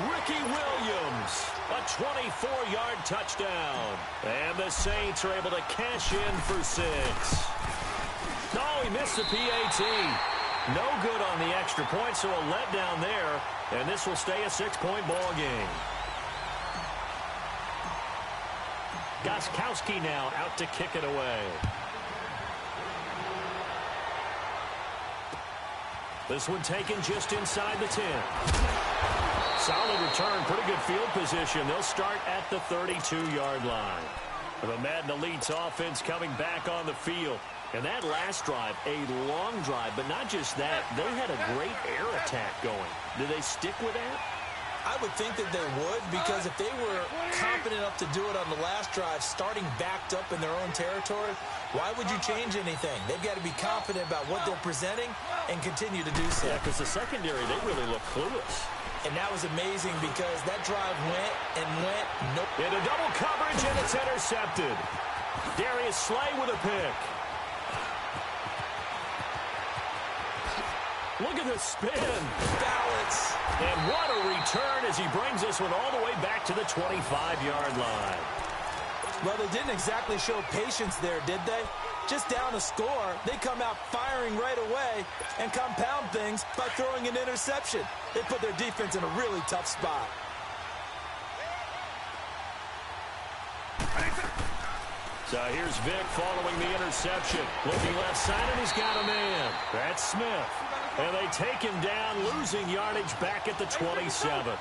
Ricky Williams, a 24-yard touchdown. And the Saints are able to cash in for 6. Oh, he missed the PAT. No good on the extra point, so a letdown there. And this will stay a 6-point ball game. Gostkowski now out to kick it away. This one taken just inside the 10. Solid return, pretty good field position. They'll start at the 32-yard line. The Madden Elite's offense coming back on the field. And that last drive, a long drive, but not just that. They had a great air attack going. Do they stick with that? I would think that they would, because if they were confident enough to do it on the last drive, starting backed up in their own territory, why would you change anything? They've got to be confident about what they're presenting and continue to do so. Yeah, because the secondary, they really look clueless. And that was amazing because that drive went and went. Nope. Into double coverage, and it's intercepted. Darius Slay with a pick. Look at the spin. Balance. And what a return as he brings this one all the way back to the 25-yard line. Well, they didn't exactly show patience there, did they? Just down a score, they come out firing right away and compound things by throwing an interception. They put their defense in a really tough spot. So here's Vic following the interception. Looking left side, and he's got a man. That's Smith. And they take him down, losing yardage back at the 27.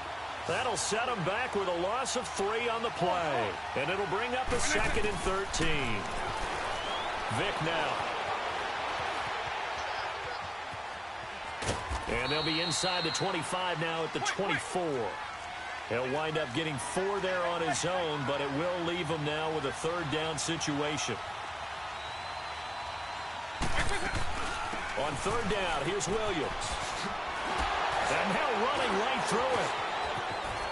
That'll set him back with a loss of 3 on the play. And it'll bring up a 2nd and 13. Vic now. And they'll be inside the 25 now at the 24. He'll wind up getting 4 there on his own, but it will leave him now with a 3rd down situation. On 3rd down, here's Williams. And now running right through it.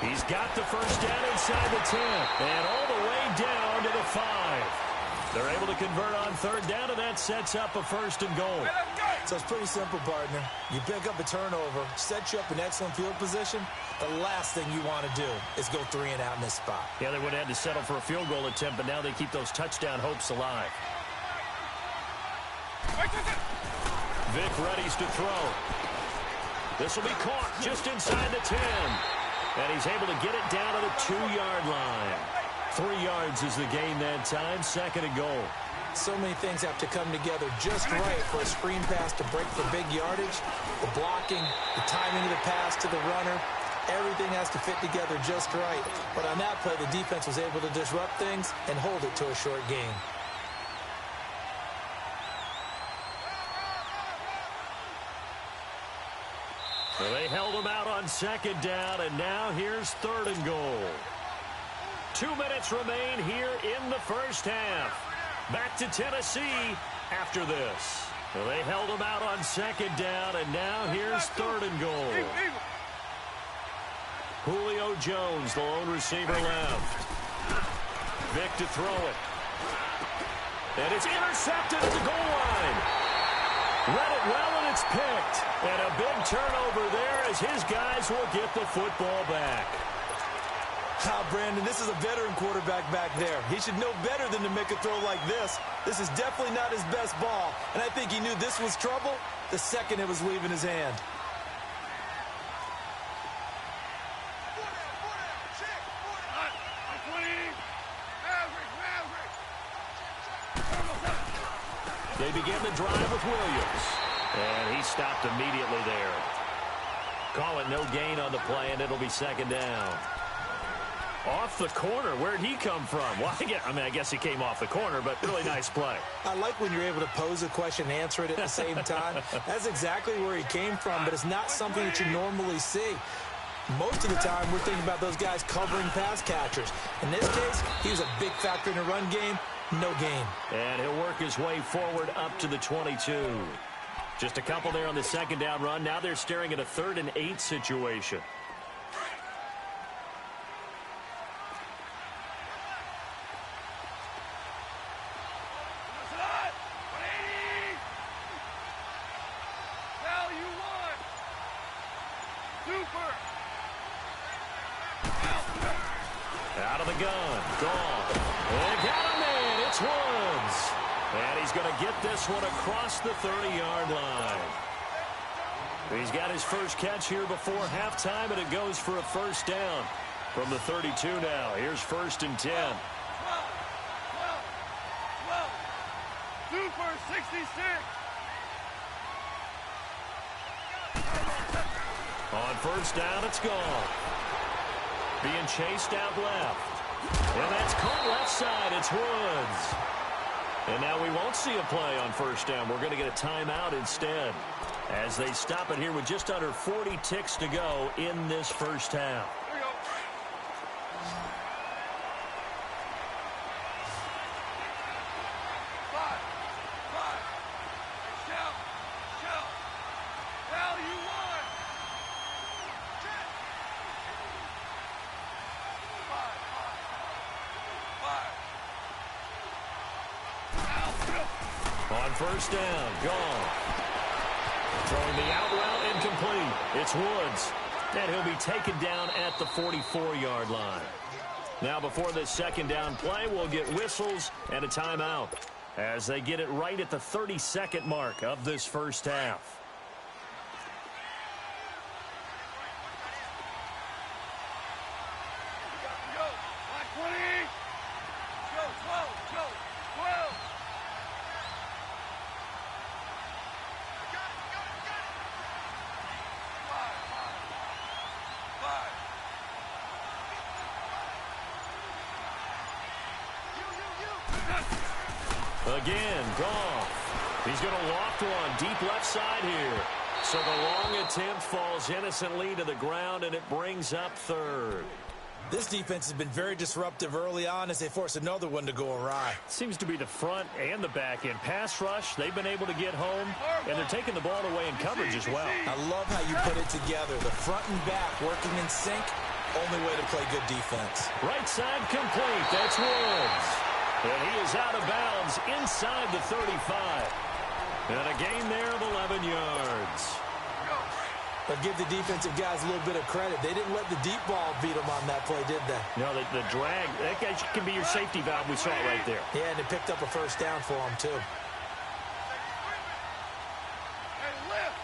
He's got the 1st down inside the 10. And all the way down to the 5. They're able to convert on 3rd down, and that sets up a 1st and goal. So it's pretty simple, partner. You pick up a turnover, sets you up in excellent field position. The last thing you want to do is go 3 and out in this spot. Yeah, they would have had to settle for a field goal attempt, but now they keep those touchdown hopes alive. Vic readies to throw. This will be caught just inside the 10. And he's able to get it down to the 2-yard line. 3 yards is the gain that time, 2nd and goal. So many things have to come together just right for a screen pass to break for big yardage. The blocking, the timing of the pass to the runner, everything has to fit together just right. But on that play, the defense was able to disrupt things and hold it to a short gain. So they held him out on 2nd down, and now here's 3rd and goal. 2 minutes remain here in the first half. Back to Tennessee after this. So they held him out on 2nd down, and now here's 3rd and goal. Julio Jones, the lone receiver left. Vic to throw it. And it's intercepted at the goal line. Read it well, and it's picked. And a big turnover there as his guys will get the football back. Brandon, this is a veteran quarterback back there. He should know better than to make a throw like this. This is definitely not his best ball, and I think he knew this was trouble the second it was leaving his hand. They begin the drive with Williams, and he stopped immediately there. Call it no gain on the play, and it'll be 2nd down. Off the corner. Where'd he come from? Well, I guess he came off the corner, but really nice play. I like when you're able to pose a question and answer it at the same time. That's exactly where he came from, but it's not something that you normally see. Most of the time, we're thinking about those guys covering pass catchers. In this case, he was a big factor in the run game. No gain. And he'll work his way forward up to the 22. Just a couple there on the 2nd down run. Now they're staring at a 3rd and 8 situation. Out of the gun. Gone. And got a man. It's Woods. And he's going to get this one across the 30-yard line. He's got his first catch here before halftime, and it goes for a 1st down from the 32 now. Here's 1st and 10. 2 for 66. On 1st down, it's gone. Being chased out left. And that's caught left side. It's Woods. And now we won't see a play on 1st down. We're going to get a timeout instead. as they stop it here with just under 40 ticks to go in this first half. Here we go. Five. Shout. Hell, you won. 5. On first down, gone. Throwing the out route incomplete. It's Woods. And he'll be taken down at the 44-yard line. Now before this second down play, we'll get whistles and a timeout as they get it right at the 30-second mark of this first half. Go. 20. Go. 12. 5. Again, Goff. He's going to loft one deep left side here. So the long attempt falls innocently to the ground, and it brings up third. This defense has been very disruptive early on as they force another one to go awry. Seems to be the front and the back end. Pass rush, they've been able to get home, and they're taking the ball away in coverage as well. I love how you put it together. The front and back working in sync. Only way to play good defense. Right side complete. That's Woods. And he is out of bounds inside the 35. And a gain there of 11 yards. But give the defensive guys a little bit of credit. They didn't let the deep ball beat them on that play, did they? No, the drag, that guy can be your safety valve. We saw it right there. Yeah, and it picked up a first down for them, too. Hey, lift.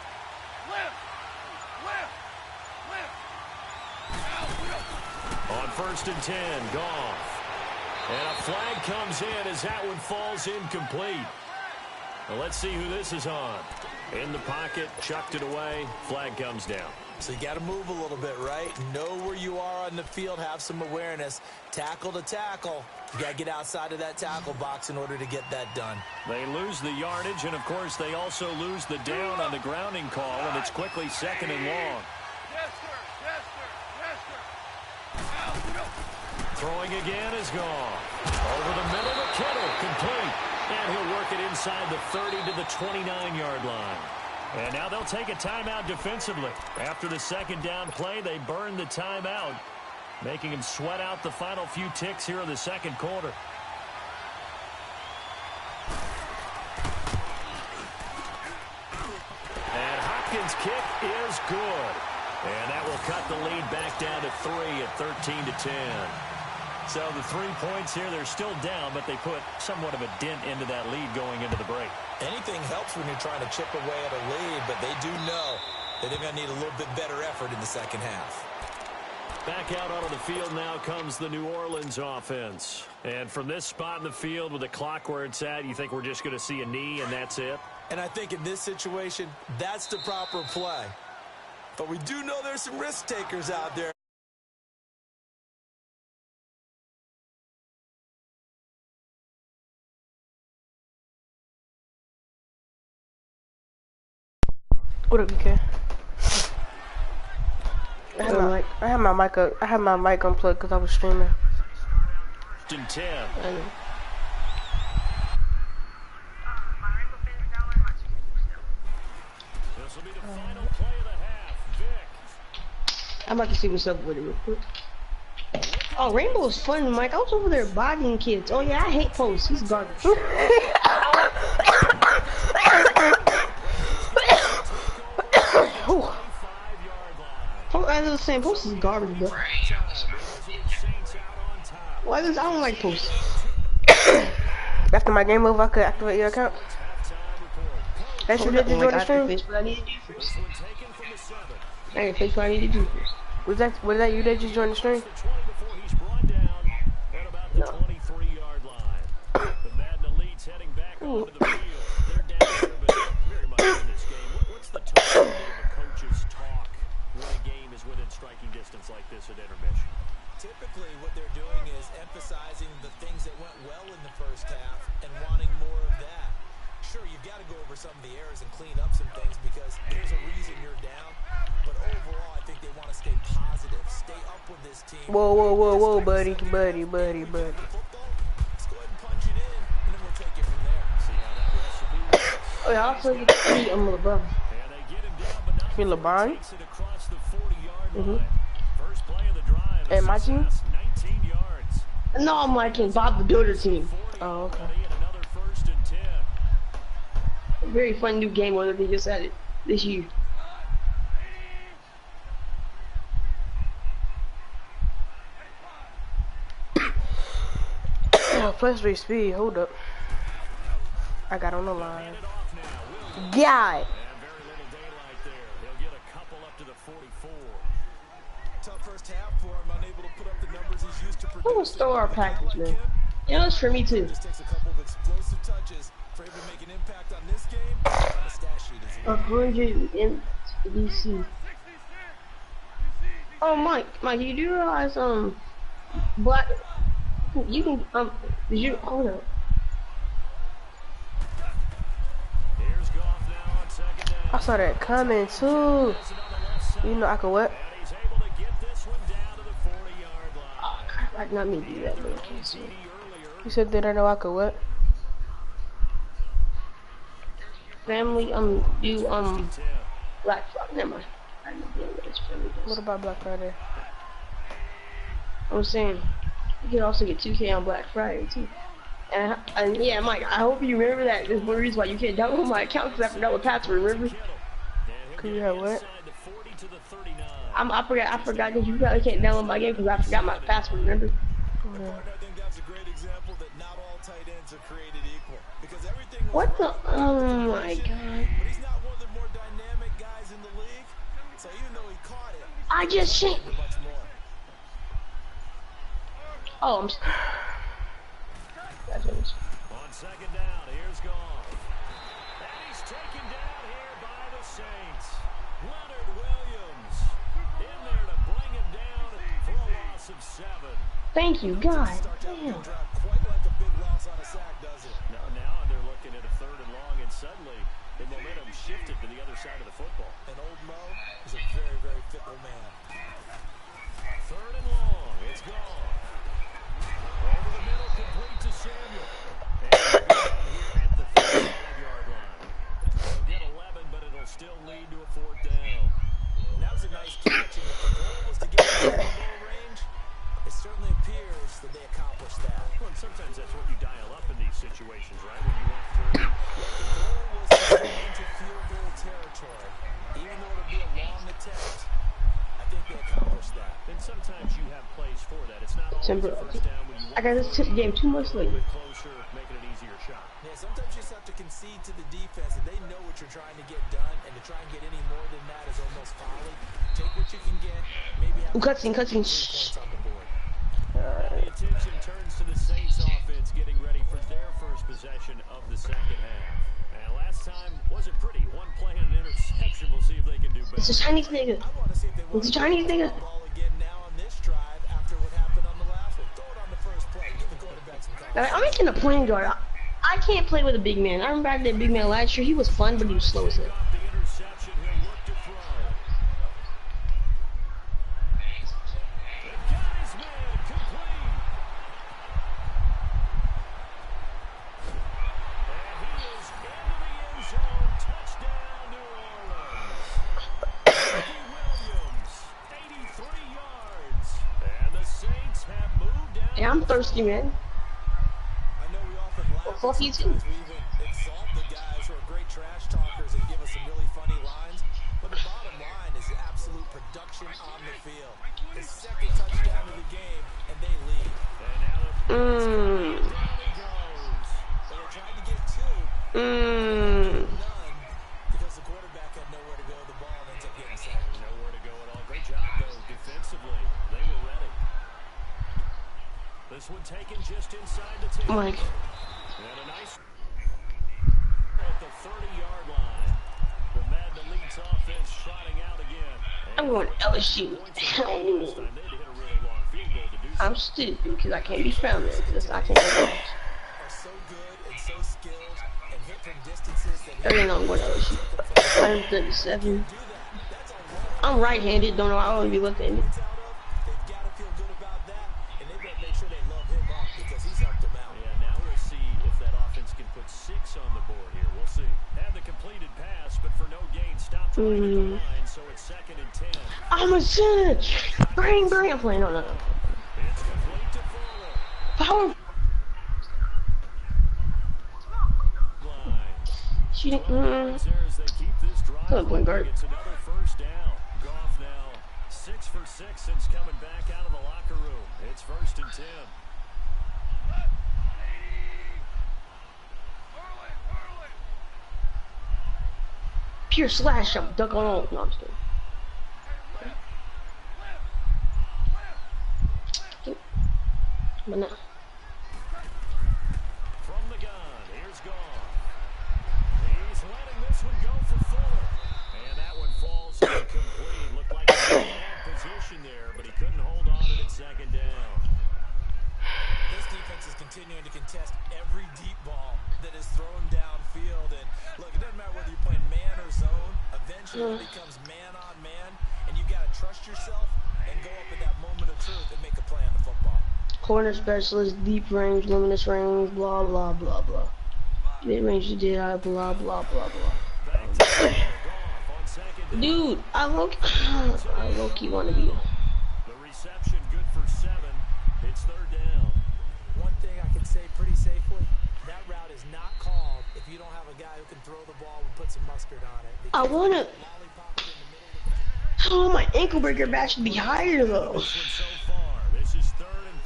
On first and 10, Goff. And a flag comes in as that one falls incomplete. Well, let's see who this is on. In the pocket, chucked it away, flag comes down. So you got to move a little bit, right? Know where you are on the field, have some awareness. Tackle to tackle. You got to get outside of that tackle box in order to get that done. They lose the yardage, and, of course, they also lose the down on the grounding call, and it's quickly second and long. Yes, sir. Throwing again is gone. Over the middle to Kittle, complete. And he'll work it inside the 30 to the 29-yard line. And now they'll take a timeout defensively. After the second down play, they burn the timeout, making him sweat out the final few ticks here in the second quarter. And Hopkins' kick is good. And that will cut the lead back down to 3 at 13 to 10. So the 3 points here, they're still down, but they put somewhat of a dent into that lead going into the break. Anything helps when you're trying to chip away at a lead, but they do know that they're going to need a little bit better effort in the second half. Back out onto the field now comes the New Orleans offense. And from this spot in the field with the clock where it's at, you think we're just going to see a knee and that's it? And I think in this situation, that's the proper play. But we do know there's some risk takers out there. What up, BK? I had my mic up. I had my mic unplugged because I was streaming. 10. This will be the final play of the half. Vic. I'm about to see what's up with it real quick. Oh, Rainbow is fun, Mike. I was over there bodying kids. Oh yeah, I hate Post. He's garbage. I was saying Post is garbage, bro. Why does I don't like Post? After my game over, I could activate your account. That's what you did to join the stream? What I need to do first. I gotta fix what I need to do first. Was that you that just joined the stream? No. The 23-yard line. The Madden Elite's heading back onto the field. They're down here, but very much in this game. What's the tone of the coaches' talk when a game is within striking distance like this at intermission? Typically, what they're doing is emphasizing the things that went well in the first half and wanting more of that. sure, you've got to go over some of the errors and clean up some things because there's a reason you're down. But overall, I think they want to stay positive, stay up with this team. Whoa, whoa, whoa, whoa, buddy. Let's go ahead and punch it in, and then we'll take it from there. See how that recipe works. Oh, yeah, also you can see I'm LeBron. And they get him down, but not You mean LeBron? takes it across the 40-yard line. First play of the drive. And my team? 19 yards. No, I'm liking Bob the Builder team. Oh, okay. And another 1st and 10. Very fun new game mode that they just added this year. Oh, +3 speed. Hold up. I got on the line. God. And very little daylight there. He'll get a couple up to the 44. Tough first half for him, unable to put up the numbers he's used to I'm producing. gonna store our package, man. You know, it's for me too. Just takes a couple of explosive touches for him to make an impact on this game. On the stat sheet is 100 in DC. Oh, Mike, you do realize black. You can did you hold up? Here's Goff now on 2nd down. I saw that coming too. You know I could what? And he's able to get this one down to the 40-yard line. Oh, crap, I did not mean to do that, but okay, so. You said that I know I could what? Family, do Black Friday. Never mind. I don't know what it's family does. What about Black Friday? I'm saying you can also get 2K on Black Friday too. And yeah, Mike, I hope you remember that. There's one reason why you can't download my account because I forgot what password. Remember? Could you have what? I forgot that you probably can't download my game because I forgot my password. Remember? I think that's a great example that not all tight ends are created equal. Because everything was What the? right. Oh my god! But he's not one of the more dynamic guys in the league. So even though he caught it, I just shit. much more. Oh, On 2nd down, here's Goff. And he's taken down here by the Saints. Leonard Williams in there to bring him down for a loss of 7. thank you, God. Starts out Damn. the drive quite like a big loss on a sack, does it? Now they're looking at a 3rd and long, and suddenly the momentum shifted to the other side of the football. And old Mo is a very, very fickle man. 3rd and long, it's gone. Over the middle, complete to Samuel. And he'll go down here at the 35-yard line. They'll get 11, but it'll still lead to a 4th down. That was a nice catch, and if the goal was to get him in the low range, it certainly appears that they accomplished that. Well, and sometimes that's what you dial up in these situations, right? When you want 3rd. The goal was to get into field goal territory. Even though it'll be a long attempt, I think they accomplished that. And sometimes you have plays for that. It's not always Timber. a 1st down when you I got this game too much a later. little bit closer, making an easier shot. Yeah, sometimes you just have to concede to the defense, and they know what you're trying to get done, and to try and get any more than that is almost folly. Take what you can get, maybe have Cutscene. 3 points on the board. The attention turns to the Saints offense getting ready for their first possession of the 2nd half. And last time wasn't pretty. One play and an interception. We'll see if they can do better. It's a Chinese nigga. I want to see if they It's a Chinese nigga. ball again now on this drive after what happened on the last one. Throw it on the first play. Give the quarterback some confidence. I'm making a point guard. I can't play with a big man. I remember back that big man last year. He was fun, but he was slow as hell. The interception, he'll look to throw. Got his man complete. And he is into the end zone. Touchdown, New Orleans. Ricky Williams, 83 yards. And the Saints have moved down. Yeah, I'm thirsty, man. I know we often laugh. Fuck you too. Sometimes we even exalt the guys who are great trash talkers and give us some really funny lines. But the bottom line is the absolute production on the field. His 2nd touchdown of the game, and they lead. And now the down he goes. So they tried to get 2, none, because the quarterback had nowhere to go. The ball ends up getting sacked. Nowhere to go at all. Great job, though, defensively. They were ready. This one taken just inside the 10. Mike. And a nice at the 30-yard line. The Madden Elite's offense trotting out again. I'm going to LSU. This time they had to hit a really long field goal to do so. I'm stupid because I can't be found there because I can't go. Are so good and so skilled and hit I know I'm going to shoot. I'm 37. I'm right-handed, don't know I want to be left-handed. They've got to feel good about that, and they've got to make sure they love him up because he's helped them out. Yeah, now we'll see if that offense can put 6 on the board here. We'll see. Had the completed pass, but for no gain, stopped right at the line, so it's 2nd and 10. I'm a sinner. Bring. I'm playing. No. It's complete to Fuller. Power. She didn't. Good point guard. It's another first down. Goff now 6 for 6 since coming back out of the locker room. It's 1st and 10. Pure slash. I'm duck on all. No, I'm just kidding. Come on now. From the gun, here's Goff. He's letting this one go for Fuller. And that one falls incomplete. Looked like a bad position there, but he couldn't hold on to it 2nd down. This defense is continuing to contest every deep ball that is thrown downfield. And look, it doesn't matter whether you're playing man or zone. Eventually it becomes man on man, and you got to trust yourself and go up at that moment of truth and make a play on the football. Corner specialist, deep range, luminous range, blah blah blah blah. Mid range to DI, blah blah blah blah. Dude, I low-key want to be. The reception good for 7. It's 3rd down. One thing I can say pretty safely, that route is not called if you don't have a guy who can throw the ball and put some mustard on it. I want to. Oh, my ankle breaker back should be higher though. This one so far. This is 3rd and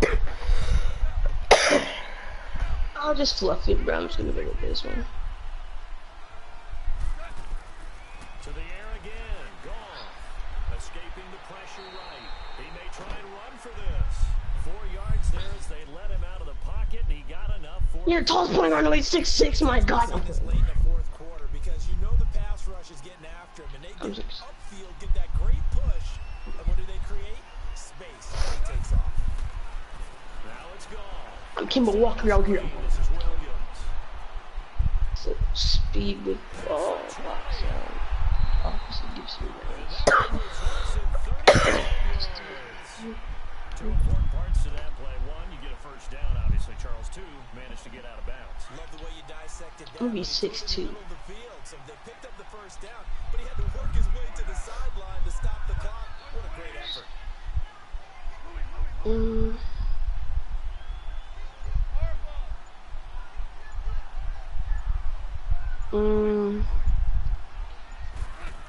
3. I'll just fluff it, bro. I'm just gonna go with this one. To the air again. Goff. Escaping the pressure right. He may try and run for this. 4 yards there as they let him out of the pocket, and he got enough for You're a tall point guard, only 6'6". My God. This late in the 4th quarter because you know the pass rush is getting after him, and they get upfield, get that great push, and what do they create? Space. And he takes off. Now it's Goff. I'm Kimber Walker out here. This is Williams. So speed with ball. Opposite gives me Two important parts to that play. 1, you get a first down, obviously. Charles, 2, managed to get out of bounds. Love the way you dissected that. I'm gonna be 6'2". So they picked up the first down, but he had to work his way to the sideline to stop the clock. What a great effort.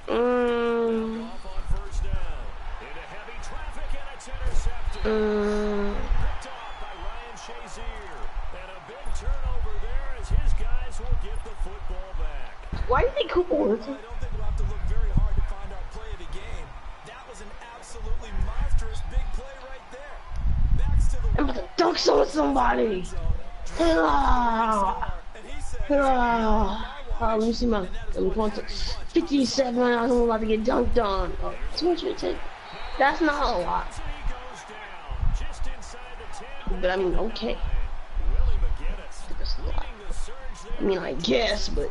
Off on first down. Into heavy traffic, and it's intercepted. Picked off by Ryan Shazier. And a big turnover there as his guys will get the football back. Why do you think Cooper wants Well, I don't think we'll have to look very hard to find our play of the game. That was an absolutely monstrous big play right there. Backs to the I'm about to dunk somebody. Let me see my. I'm going to 57. I'm about to get dunked on. Oh, 210. That's not a lot. But I mean, okay. That's a lot. I mean, I guess, but.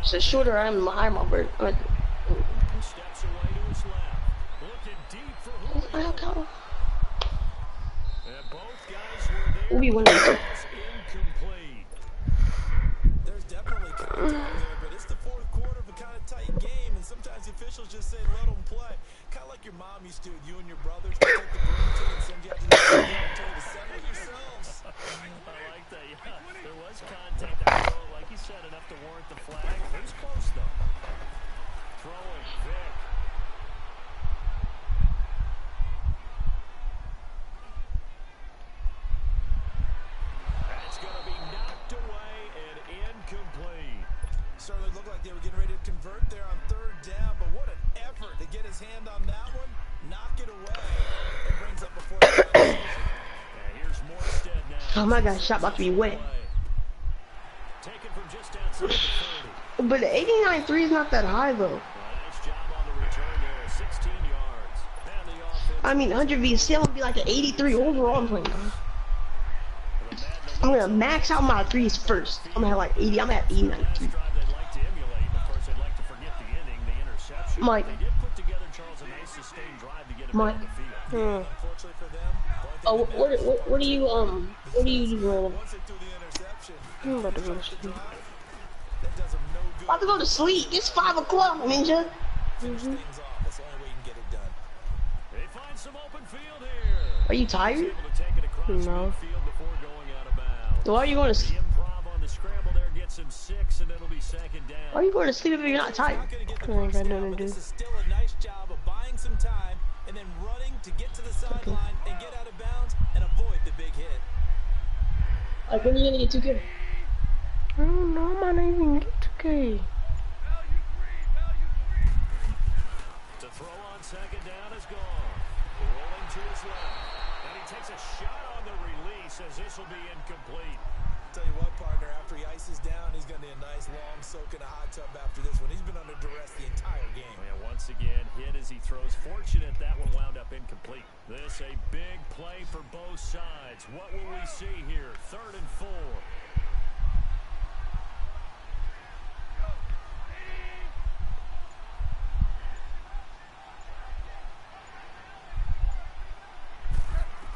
So shorter I'm my bird. We win. There's definitely contact there, but it's the 4th quarter of a kind of tight game, and sometimes the officials just say let them play. Kind of like your mom used to with you and your brothers. Take the broom to and send you out to the field and tell you to settle yourselves. I like that, yeah. There was contact. I know, like you said, enough to warrant the flag. It was close, though. Throwing Vic. That's going to be knocked away and incomplete. Certainly looked like they were getting ready to convert there on 3rd down, but what an effort to get his hand on that one, knock it away, and brings up a 4th down. Here's Morstead now. Oh my God, shot about to be wet. Taken from just outside the 30. But the 89-3 is not that high though. Well, I mean 100 VC, I'm gonna be like an 83 overall. I'm playing. I'm gonna max out my threes first. I'm gonna have like 80. I'm at 89. Mike. Mike. Oh, what do you do? I'm about to go to sleep. About to go to sleep. It's 5 o'clock, Ninja. Are you tired? No. So why are you going to sleep? Why are you going to sleep if you're not tired? I ain't got nothing to do. Still a nice job of buying some time and then running to get to the sideline and get out of bounds and avoid the big hit. Like, when are you gonna get 2K? I don't know, I might not even get 2K. To throw on second down is gone. Rolling to his left. And he takes a shot on the release as this will be incomplete. Tell you what, partner, after he ices down, he's going to need a nice long soak in a hot tub after this one. He's been under duress the entire game. And once again, hit as he throws. Fortunate that one wound up incomplete. This a big play for both sides. What will we see here? 3rd and 4.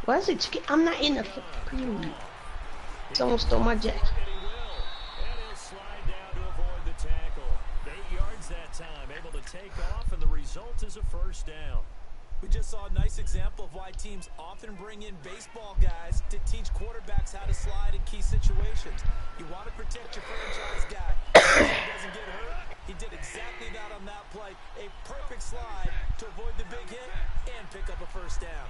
Why is it? I'm not in the preview. Someone stole my jacket. And he will. And he'll slide down to avoid the tackle. 8 yards that time. Able to take off, and the result is a first down. We just saw a nice example of why teams often bring in baseball guys to teach quarterbacks how to slide in key situations. You want to protect your franchise guy so he doesn't get hurt. He did exactly that on that play. A perfect slide to avoid the big hit and pick up a first down.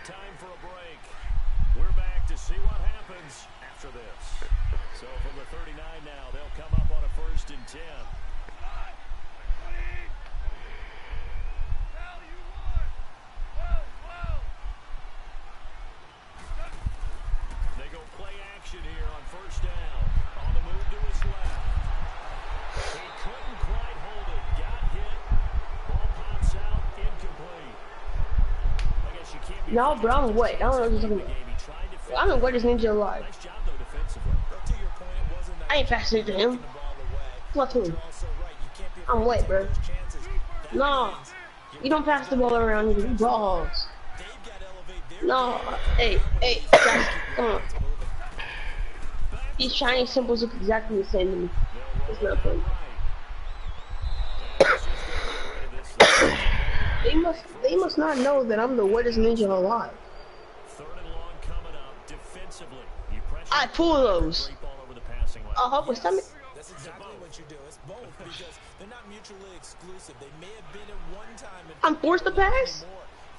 Time for a break. We're back to see what happens after this. So from the 39 now, they'll come up on a 1st and 10. They go play action here on 1st down. On the move to his left. He couldn't quite hold it. Got hit. Ball pops out. Incomplete. No, bro, I'm wet. I don't know what you're talking about. I'm the wettest ninja alive. I ain't faster than him. What to him? I'm wet, bro. No, you don't pass the ball around. You balls. No, hey, guys, come on. These Chinese symbols look exactly the same to me. It's not fun. They must not know that I'm the wettest ninja alive. 3rd and long coming up. Defensively, I pull those. What's that mean? That's exactly what you do. It's both because they're not mutually exclusive. They may have been at one time. I'm forced to pass?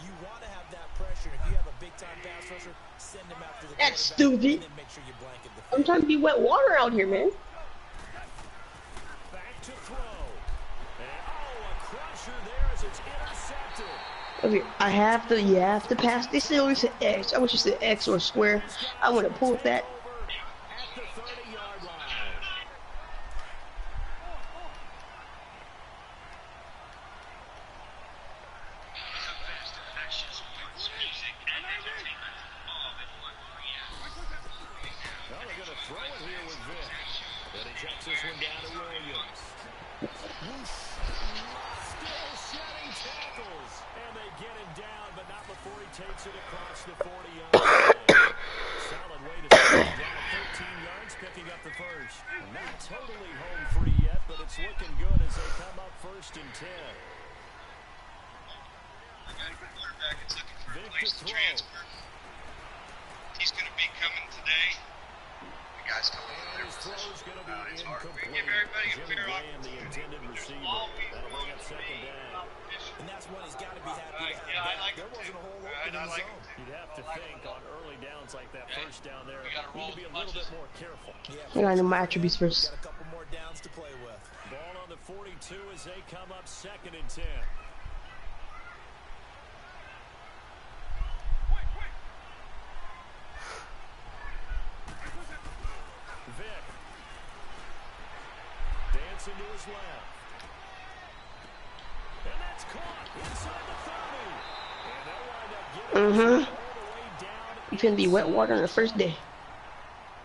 You want to have that pressure. If you have a big time pass rusher, send him after the That's stupid. and then make sure you blanket the I'm trying to be wet water out here, man. back to throw. And a crusher there as it's intercepted. Okay, you have to pass. They say always say X. I wish you said X or square. I would have pulled that. At the 30-yard line. Well, they're going to throw it here with Vic. And he checks this one down to Williams. Still shedding tackles. And they get him down, but not before he takes it across the 40-yard line. Solid way to start down 13 yards, picking up the first. Not totally home free yet, but it's looking good as they come up 1st and 10. Vic to throw. He's going to be coming today. The guy's coming in there. His throw's going to be incomplete. Give everybody a Jimmy fair Graham, the intended receiver. That'll bring up 2nd down. And that's when he's got to be happy to have Yeah, I that. like There him wasn't a too. whole I open in like zone. him. You'd have to think on early downs like that first down there, We gotta need roll to be a as little much bit as- more careful. I gotta know my attributes first. Got a couple more downs to play with. Ball on the 42 as they come up 2nd and 10. Johnson to his left. And that's caught inside the 30. And they'll wind up getting all the way down. You finna be wet water on the first day.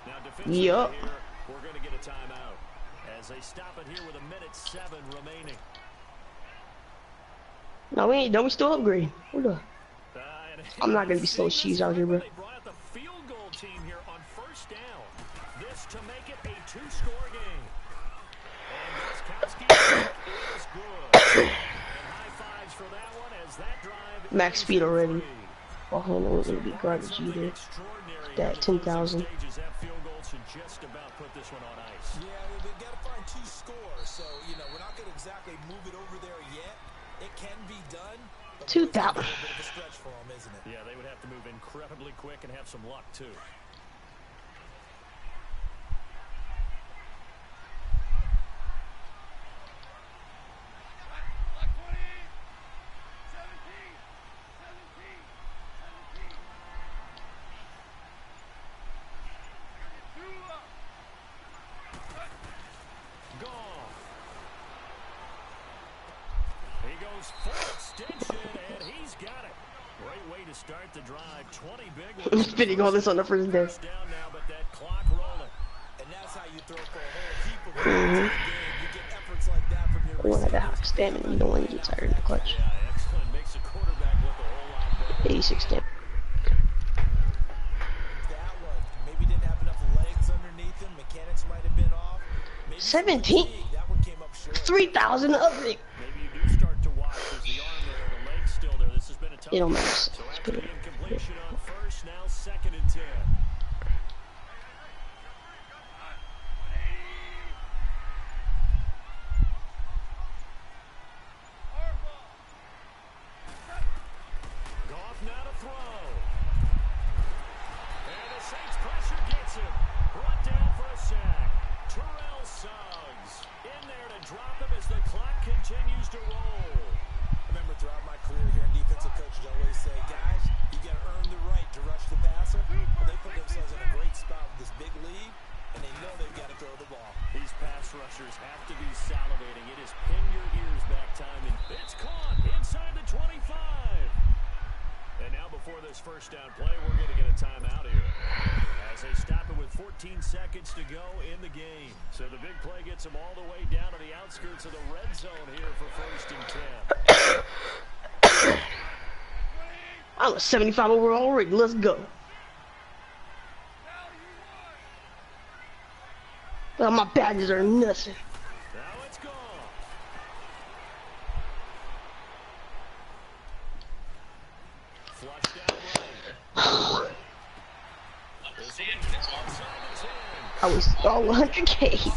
Now defensively Yup. here, we're going to get a timeout as they stop it here with 1:07 remaining. No, we ain't. Don't we still upgrade? Hold up. I'm not gonna be slow shoes out here, bro. They brought out the field goal team here on first down. This to make it a 2-score game. And Goskowski is good. And high fives for that one as that drive Max speed already. Oh, hold on, it'll be garbage either. That 10,000. That field goal should just about put this one on ice. Yeah, they gotta find 2 scores, so you know we're not gonna exactly move it over there yet. It can be done. 2,000. Yeah, they would have to move incredibly quick and have some luck too. Full extension, and he's got it. Great way to start the drive. 20 big ones. I'm spitting all this on the first day. Down now, but that clock rolling. And that's how you throw for a whole heap of points in the game. You get efforts like that from your When I got hot stamina, you don't want to get tired in the clutch. Yeah, excellent. Makes the quarterback look a whole lot better. 86 stamina. that one. Maybe didn't have enough legs underneath him. Mechanics might have been off. Maybe 17. that one came up short. 3,000 upgrade. Maybe you do start to watch as the arm there, the leg's still there. This has been a tough It don't game. matter. So Let's after put the it. incompletion on first, now 2nd and 10. Goff now to throw. And the Saints pressure gets him. Brought down for a sack. Terrell Suggs in there to drop him as the clock continues to roll. I remember throughout my career here in defensive coaches always say, guys, you got to earn the right to rush the passer. They put themselves in a great spot with this big lead, and they know they've got to throw the ball. These pass rushers have to be salivating. It is pin your ears back time, and it's caught inside the 25. And now before this first down play, we're going to get a timeout here as they stop it with 14 seconds to go in the game. So the big play gets them all the way down to the outskirts of the red zone here for 1st and 10. I'm a 75 overall already. Let's go. Well, my badges are nothing. Now it's gone. Flushed out right. I was all 100K.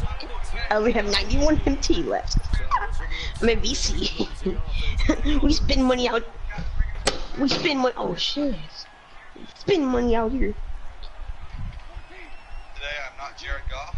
I only have 91 MT left. I'm in VC. We spend money out. We spend money. Oh shit. Spend money out here. Today I'm not Jared Goff.